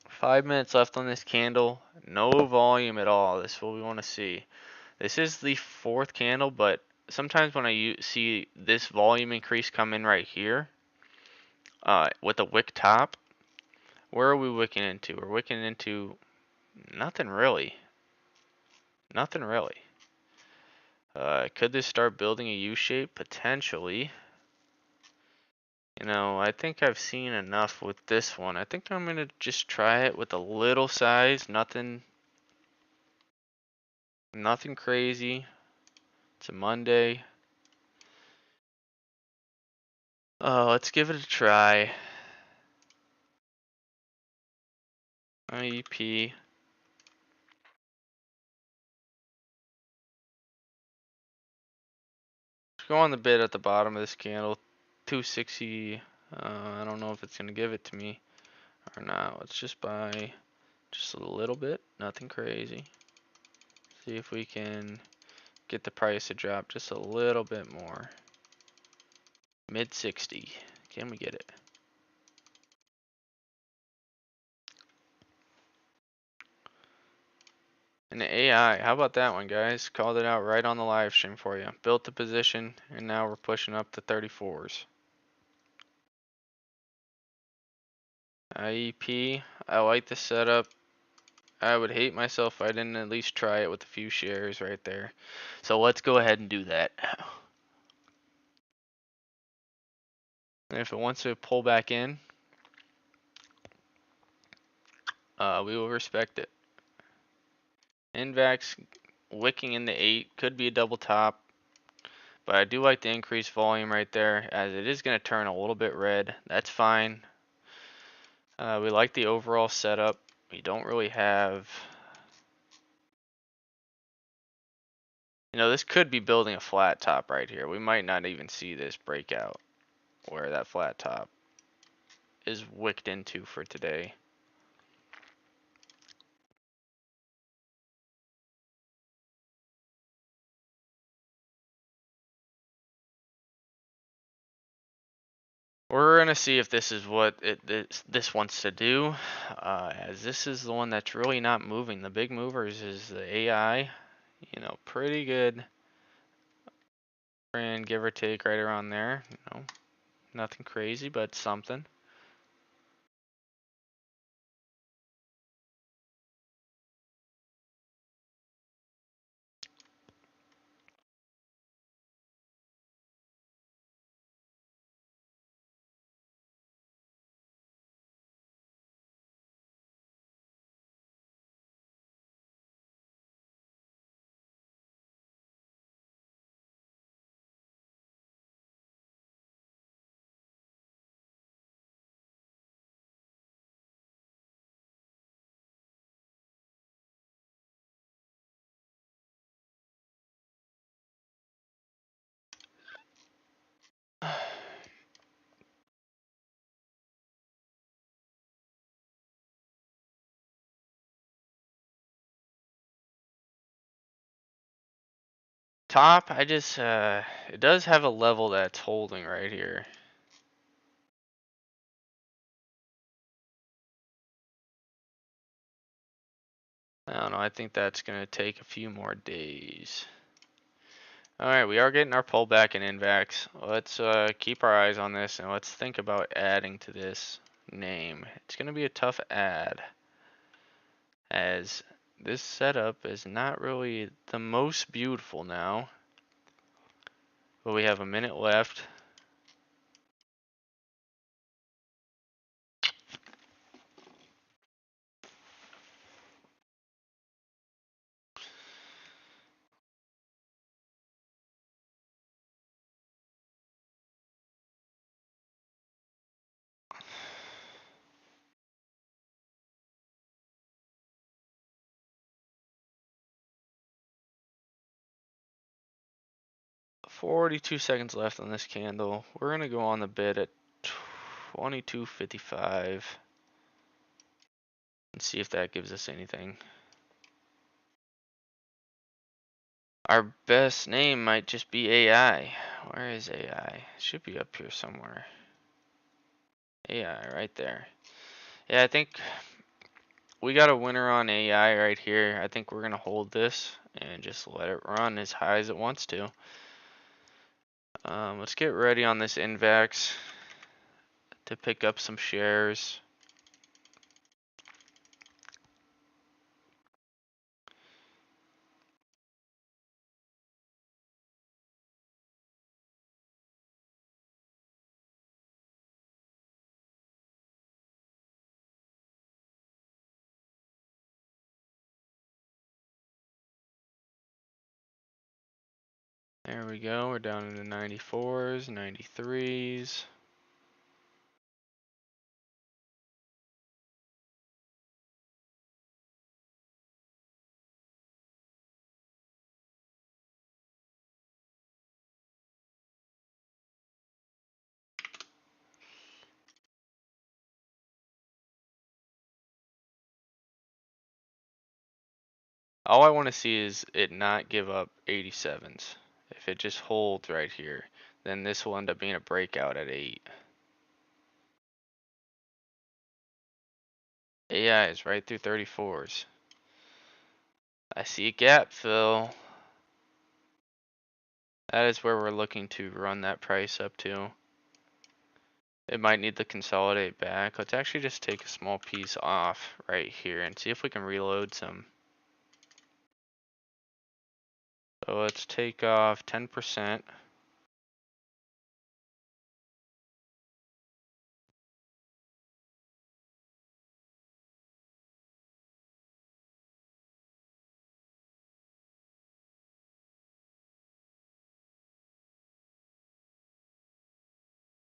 5 minutes left on this candle. No volume at all. This is what we want to see. This is the fourth candle, but sometimes when I see this volume increase come in right here, with a wick top, where are we wicking into? We're wicking into nothing really. Nothing really. Could this start building a U shape? Potentially. You know, I think I've seen enough with this one. I think I'm gonna just try it with a little size. Nothing crazy. It's a Monday. Let's give it a try. IEP. Let's go on the bid at the bottom of this candle. 260. I don't know if it's gonna give it to me or not. Let's just buy just a little bit. Nothing crazy. See if we can get the price to drop just a little bit more. Mid 60. Can we get it? And the AI, how about that one, guys? Called it out right on the live stream for you. Built the position, and now we're pushing up to 34s. IEP, I like the setup. I would hate myself if I didn't at least try it with a few shares right there. So let's go ahead and do that. And if it wants to pull back in, we will respect it. NVAX wicking in the 8 could be a double top, but I do like the increased volume right there as it is going to turn a little bit red. That's fine. We like the overall setup. We don't really have, this could be building a flat top right here. We might not even see this breakout where that flat top is wicked into for today. We're gonna see if this is what this wants to do, as this is the one that's really not moving. The big movers is the AI, pretty good, and give or take right around there. Nothing crazy, but something. Top, it does have a level that's holding right here. I don't know, I think that's gonna take a few more days. Alright, we are getting our pullback in NVAX. Let's keep our eyes on this and let's think about adding to this name. It's gonna be a tough add, as this setup is not really the most beautiful now. But we have a minute left. $42 seconds left on this candle. We're gonna go on the bid at 22.55 and see if that gives us anything. Our best name might just be AI. Where is AI? It should be up here somewhere. AI right there. Yeah, I think we got a winner on AI right here. I think we're gonna hold this and just let it run as high as it wants to. Let's get ready on this NVAX to pick up some shares. There we go, we're down into 94s, 93s. All I want to see is it not give up 87s. If it just holds right here, then this will end up being a breakout at 8. AI is right through 34s. I see a gap fill. That is where we're looking to run that price up to. It might need to consolidate back. Let's actually just take a small piece off right here and see if we can reload some. So let's take off 10%.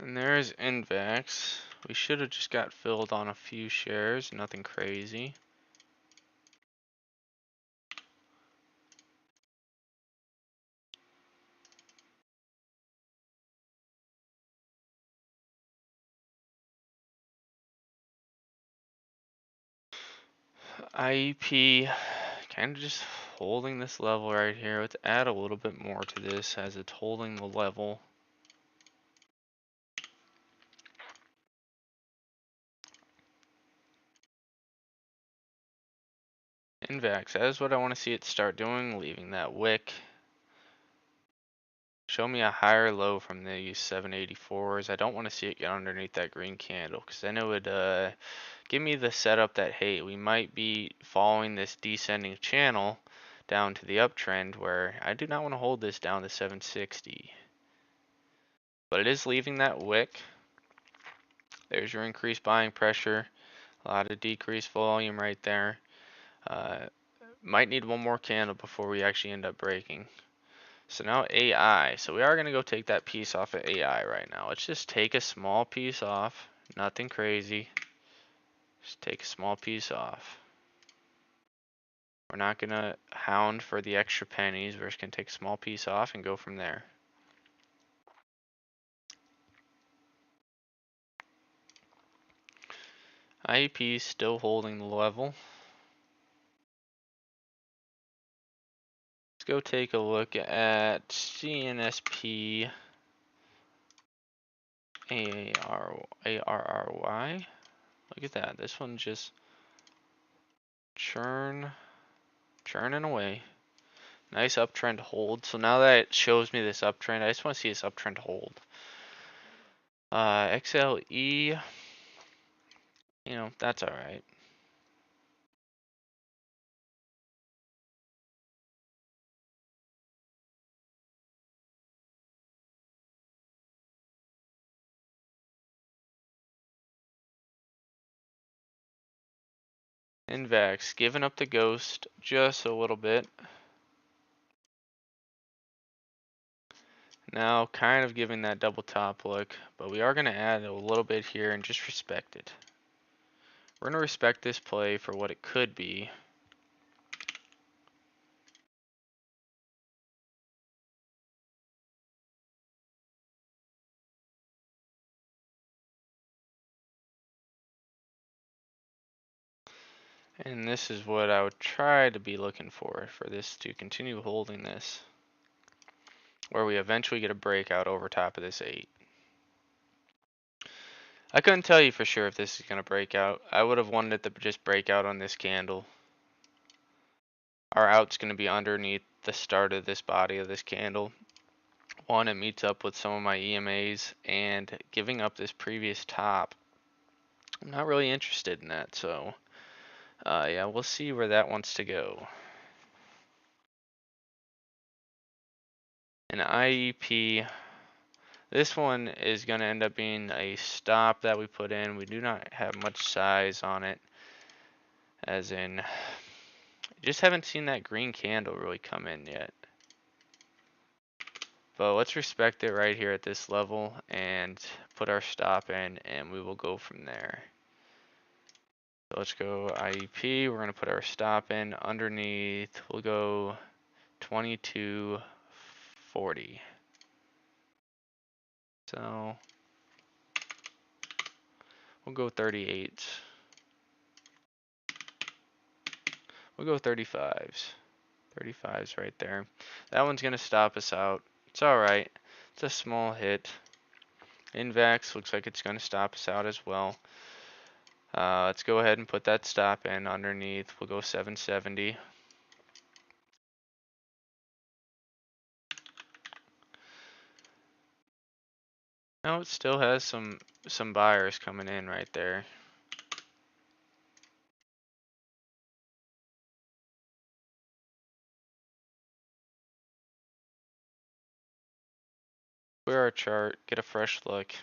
And there's Invex. We should have just got filled on a few shares, nothing crazy. IEP kind of just holding this level right here. Let's add a little bit more to this as it's holding the level. Invex, that is what I want to see it start doing, leaving that wick. Show me a higher low from these 784s. I don't want to see it get underneath that green candle because then it would give me the setup that, hey, we might be following this descending channel down to the uptrend where I do not want to hold this down to 760. But it is leaving that wick. There's your increased buying pressure. A lot of decreased volume right there. Might need one more candle before we actually end up breaking. So now AI. So we are going to go take that piece off of AI right now. Let's just take a small piece off. Nothing crazy. Just take a small piece off. We're not going to hound for the extra pennies. We're just going to take a small piece off and go from there. IEP is still holding the level. Let's go take a look at CNSP ARRY. Look at that. This one just churning away. Nice uptrend hold. So now that it shows me this uptrend, I just want to see this uptrend hold. XLE, that's all right. Invex, giving up the ghost just a little bit. Now kind of giving that double top look, but we are going to add a little bit here and just respect it. We're going to respect this play for what it could be. And this is what I would try to be looking for this to continue holding this. Where we eventually get a breakout over top of this 8. I couldn't tell you for sure if this is going to break out. I would have wanted it to just break out on this candle. Our out's going to be underneath the start of this body of this candle. One, it meets up with some of my EMAs, and giving up this previous top, I'm not really interested in that. So yeah, we'll see where that wants to go. An IEP, this one is going to end up being a stop that we put in. We do not have much size on it, as in just haven't seen that green candle really come in yet. But let's respect it right here at this level and put our stop in, and we will go from there. So let's go IEP. We're going to put our stop in underneath. We'll go 22.40. So we'll go 38. We'll go 35s. 35s right there. That one's going to stop us out. It's alright. It's a small hit. Invex looks like it's going to stop us out as well. Let's go ahead and put that stop in underneath. We'll go 770. No, it still has some buyers coming in right there. Clear our chart, get a fresh look.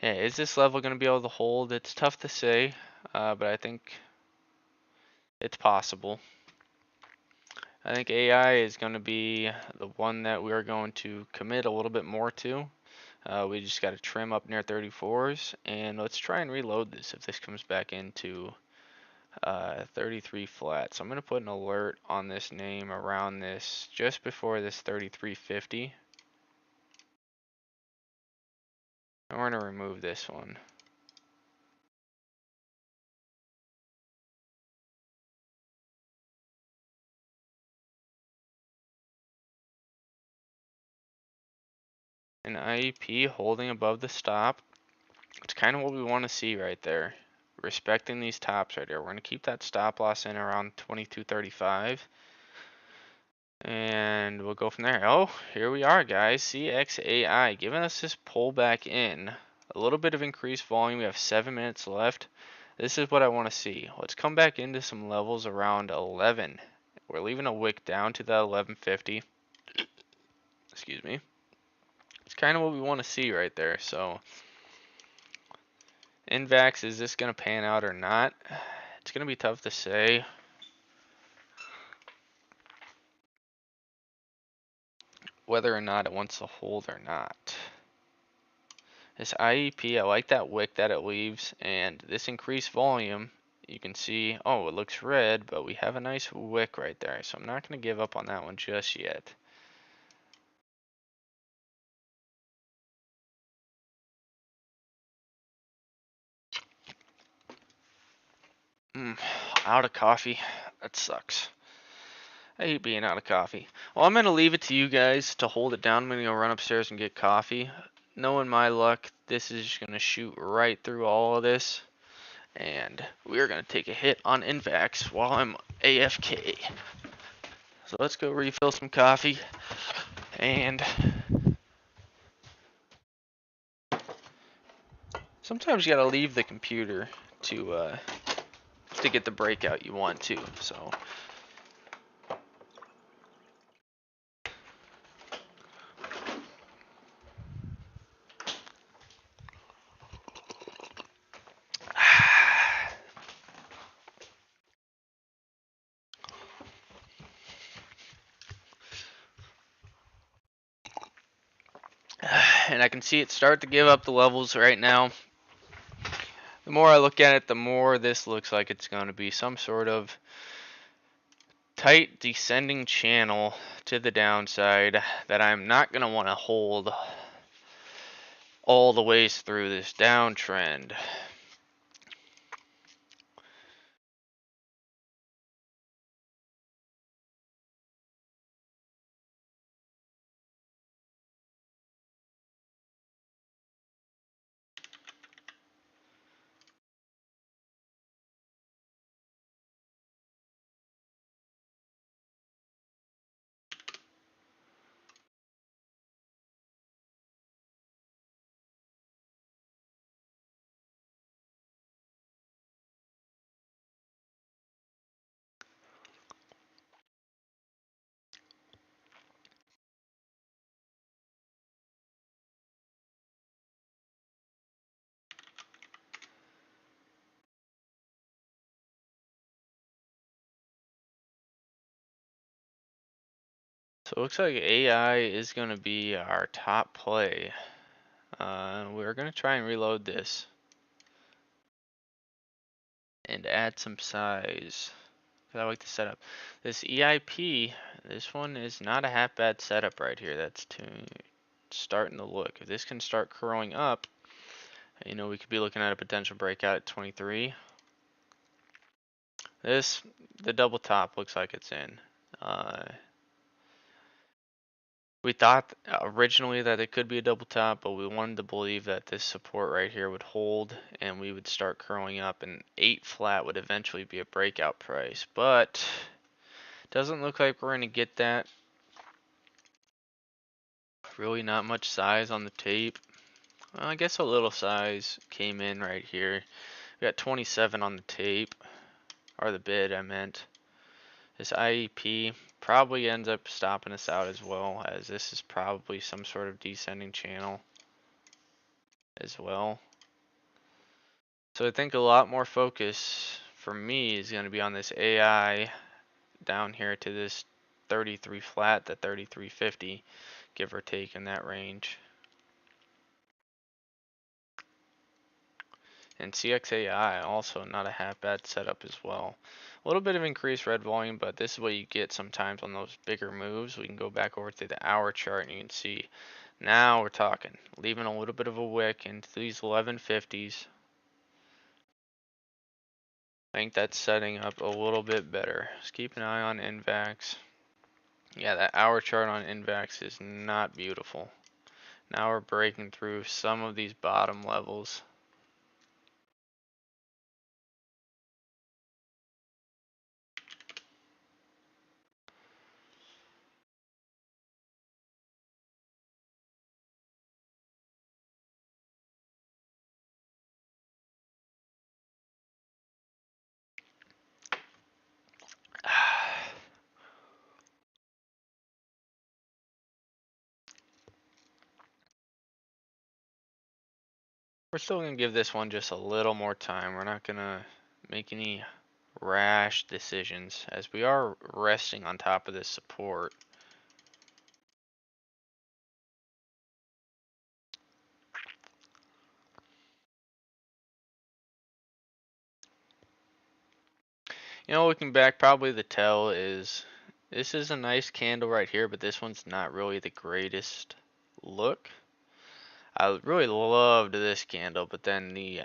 Yeah, is this level going to be able to hold? It's tough to say, but I think it's possible. I think AI is going to be the one that we're going to commit a little bit more to. We just got to trim up near 34s, and let's try and reload this if this comes back into 33 flat. So I'm going to put an alert on this name around this just before this 3350. And we're going to remove this one. An IEP holding above the stop. It's kind of what we want to see right there. Respecting these tops right here. We're going to keep that stop loss in around 2235. And we'll go from there. Oh, here we are, guys. CXAI giving us this pullback in. A little bit of increased volume. We have 7 minutes left. This is what I want to see. Let's come back into some levels around 11. We're leaving a wick down to that 1150. Excuse me. It's kind of what we want to see right there. So, Invax, is this going to pan out or not? It's going to be tough to say. Whether or not it wants to hold or not. This IEP, I like that wick that it leaves, and this increased volume, you can see, oh, it looks red, but we have a nice wick right there, so I'm not going to give up on that one just yet. Out of coffee. That sucks. I hate being out of coffee. Well, I'm going to leave it to you guys to hold it down. I'm going to go run upstairs and get coffee. Knowing my luck, this is just going to shoot right through all of this. And we're going to take a hit on Invax while I'm AFK. So let's go refill some coffee. And sometimes you gotta leave the computer to get the breakout you want to. So and I can see it start to give up the levels right now. The more I look at it, the more this looks like it's going to be some sort of tight descending channel to the downside that I'm not going to want to hold all the ways through this downtrend. So it looks like AI is going to be our top play. We're going to try and reload this and add some size. I like the setup. This EIP, this one is not a half bad setup right here. That's starting to look. If this can start curling up, you know, we could be looking at a potential breakout at 23. The double top looks like it's in. We thought originally that it could be a double top, but we wanted to believe that this support right here would hold and we would start curling up, and 8 flat would eventually be a breakout price. But doesn't look like we're going to get that. Really not much size on the tape. I guess a little size came in right here. We got 27 on the tape, or the bid I meant. This IEP probably ends up stopping us out as well, as this is probably some sort of descending channel as well. So I think a lot more focus for me is going to be on this AI down here to this 33 flat, the 3350, give or take in that range. And CXAI also not a half bad setup as well. A little bit of increased red volume, but this is what you get sometimes on those bigger moves. We can go back over to the hour chart and you can see now we're talking, leaving a little bit of a wick into these 1150s. I think that's setting up a little bit better. Just keep an eye on Invax. Yeah, that hour chart on Invax is not beautiful. Now we're breaking through some of these bottom levels. We're still going to give this one just a little more time. We're not going to make any rash decisions as we are resting on top of this support. You know, looking back, probably the tell is this is a nice candle right here, but this one's not really the greatest look. I really loved this candle, but then the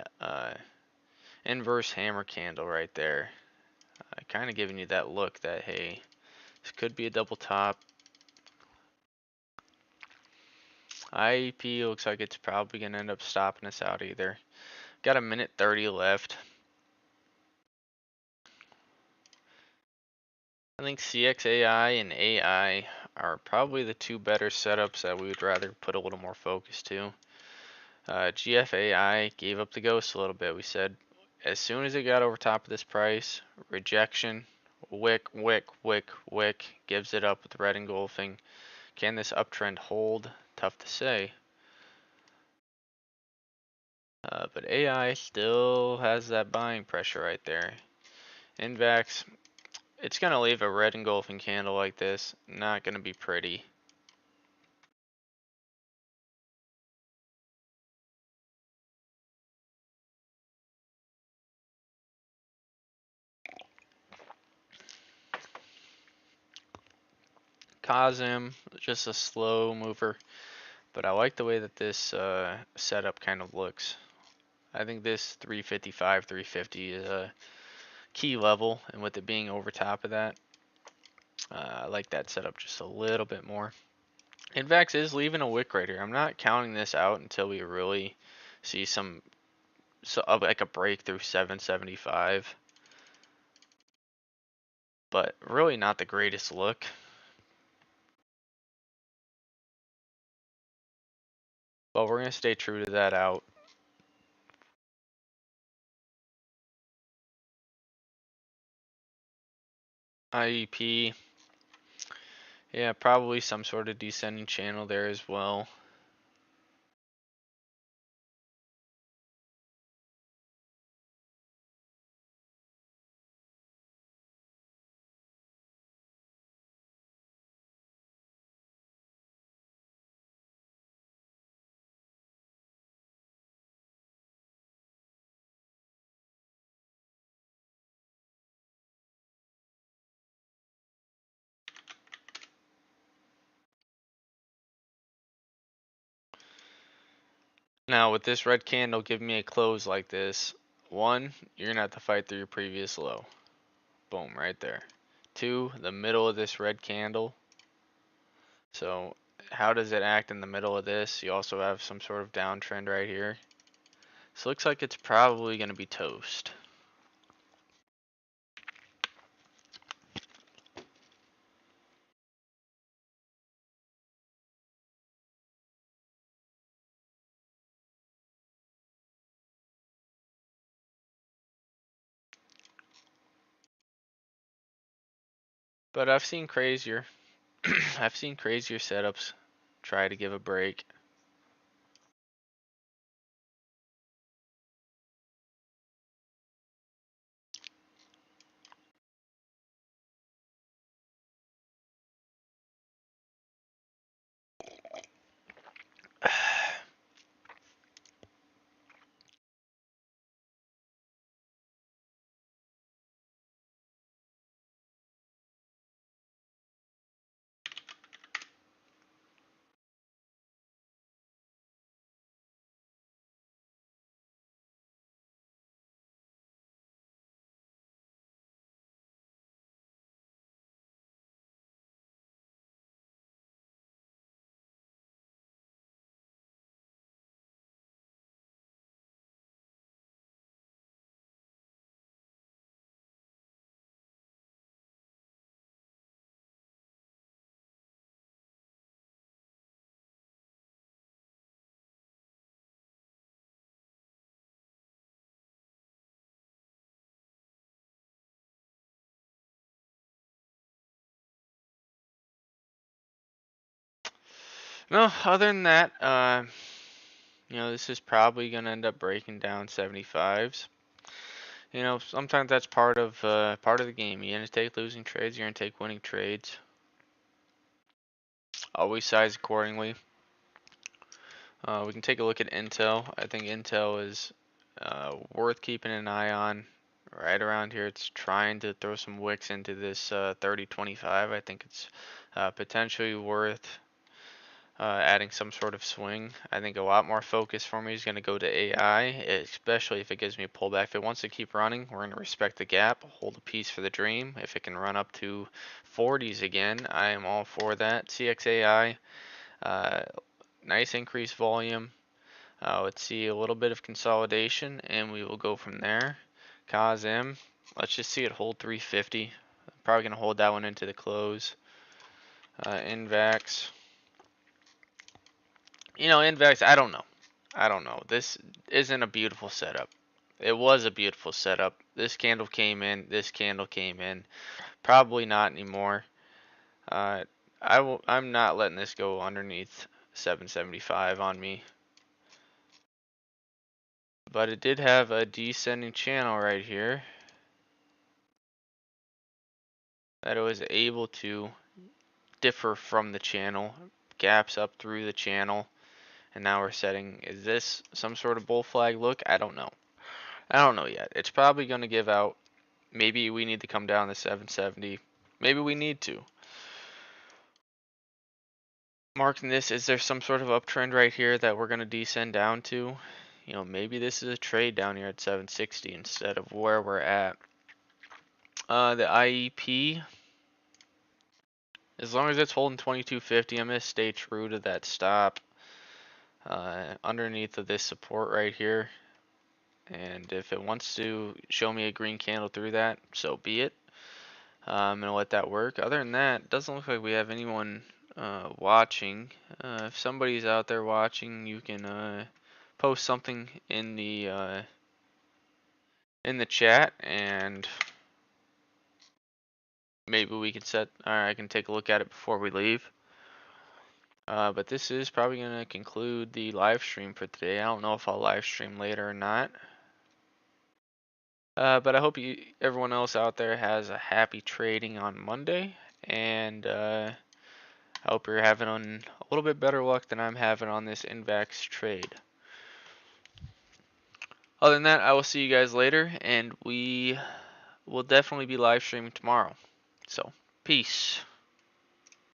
inverse hammer candle right there, kind of giving you that look that, hey, this could be a double top. IEP looks like it's probably going to end up stopping us out either. Got a minute 30 left. I think CXAI and AI are probably the two better setups that we would rather put a little more focus to. GFAI gave up the ghost a little bit. We said as soon as it got over top of this price, rejection, wick, wick, wick, wick, gives it up with red engulfing. Can this uptrend hold? Tough to say. But AI still has that buying pressure right there. Invax, it's going to leave a red engulfing candle like this. Not going to be pretty. Kazim, just a slow mover. But I like the way that this setup kind of looks. I think this 355, 350 is a key level. And with it being over top of that, I like that setup just a little bit more. Invax is leaving a wick right here. I'm not counting this out until we really see some like a breakthrough 775. But really not the greatest look. But we're going to stay true to that out. IEP. Yeah, probably some sort of descending channel there as well. Now with this red candle giving me a close like this, one, you're gonna have to fight through your previous low. Boom, right there. Two, the middle of this red candle. So how does it act in the middle of this? You also have some sort of downtrend right here. So it looks like it's probably gonna be toast. But I've seen crazier. I've seen crazier setups try to give a break. No, other than that, this is probably gonna end up breaking down 75s. Sometimes that's part of the game. You're gonna take losing trades. You're gonna take winning trades. Always size accordingly. We can take a look at Intel. I think Intel is worth keeping an eye on. Right around here, it's trying to throw some wicks into this 3025. I think it's potentially worth adding some sort of swing. I think a lot more focus for me is going to go to AI, especially if it gives me a pullback. If it wants to keep running, we're going to respect the gap, hold a piece for the dream. If it can run up to 40s again, I am all for that. CXAI, nice increased volume. Let's see a little bit of consolidation, and we will go from there. COSM, let's just see it hold 350. Probably going to hold that one into the close. INVAX. INVAX, I don't know. I don't know. This isn't a beautiful setup. It was a beautiful setup. This candle came in. This candle came in. Probably not anymore. I'm not letting this go underneath 775 on me. But it did have a descending channel right here that it was able to differ from the channel. Gaps up through the channel. And now we're setting, is this some sort of bull flag look? I don't know. I don't know yet. It's probably going to give out. Maybe we need to come down to 770. Maybe we need to. Marking this, is there some sort of uptrend right here that we're going to descend down to? Maybe this is a trade down here at 760 instead of where we're at. The IEP, as long as it's holding 2250, I'm going to stay true to that stop underneath of this support right here. And if it wants to show me a green candle through that, so be it. I'm going to let that work. Other than that, it doesn't look like we have anyone watching. If somebody's out there watching, you can post something in the chat, and maybe we can or I can take a look at it before we leave. But this is probably going to conclude the live stream for today. I don't know if I'll live stream later or not. But I hope everyone else out there has a happy trading on Monday, and I hope you're having a little bit better luck than I'm having on this INVAX trade. Other than that, I will see you guys later, and we will definitely be live streaming tomorrow. So, peace.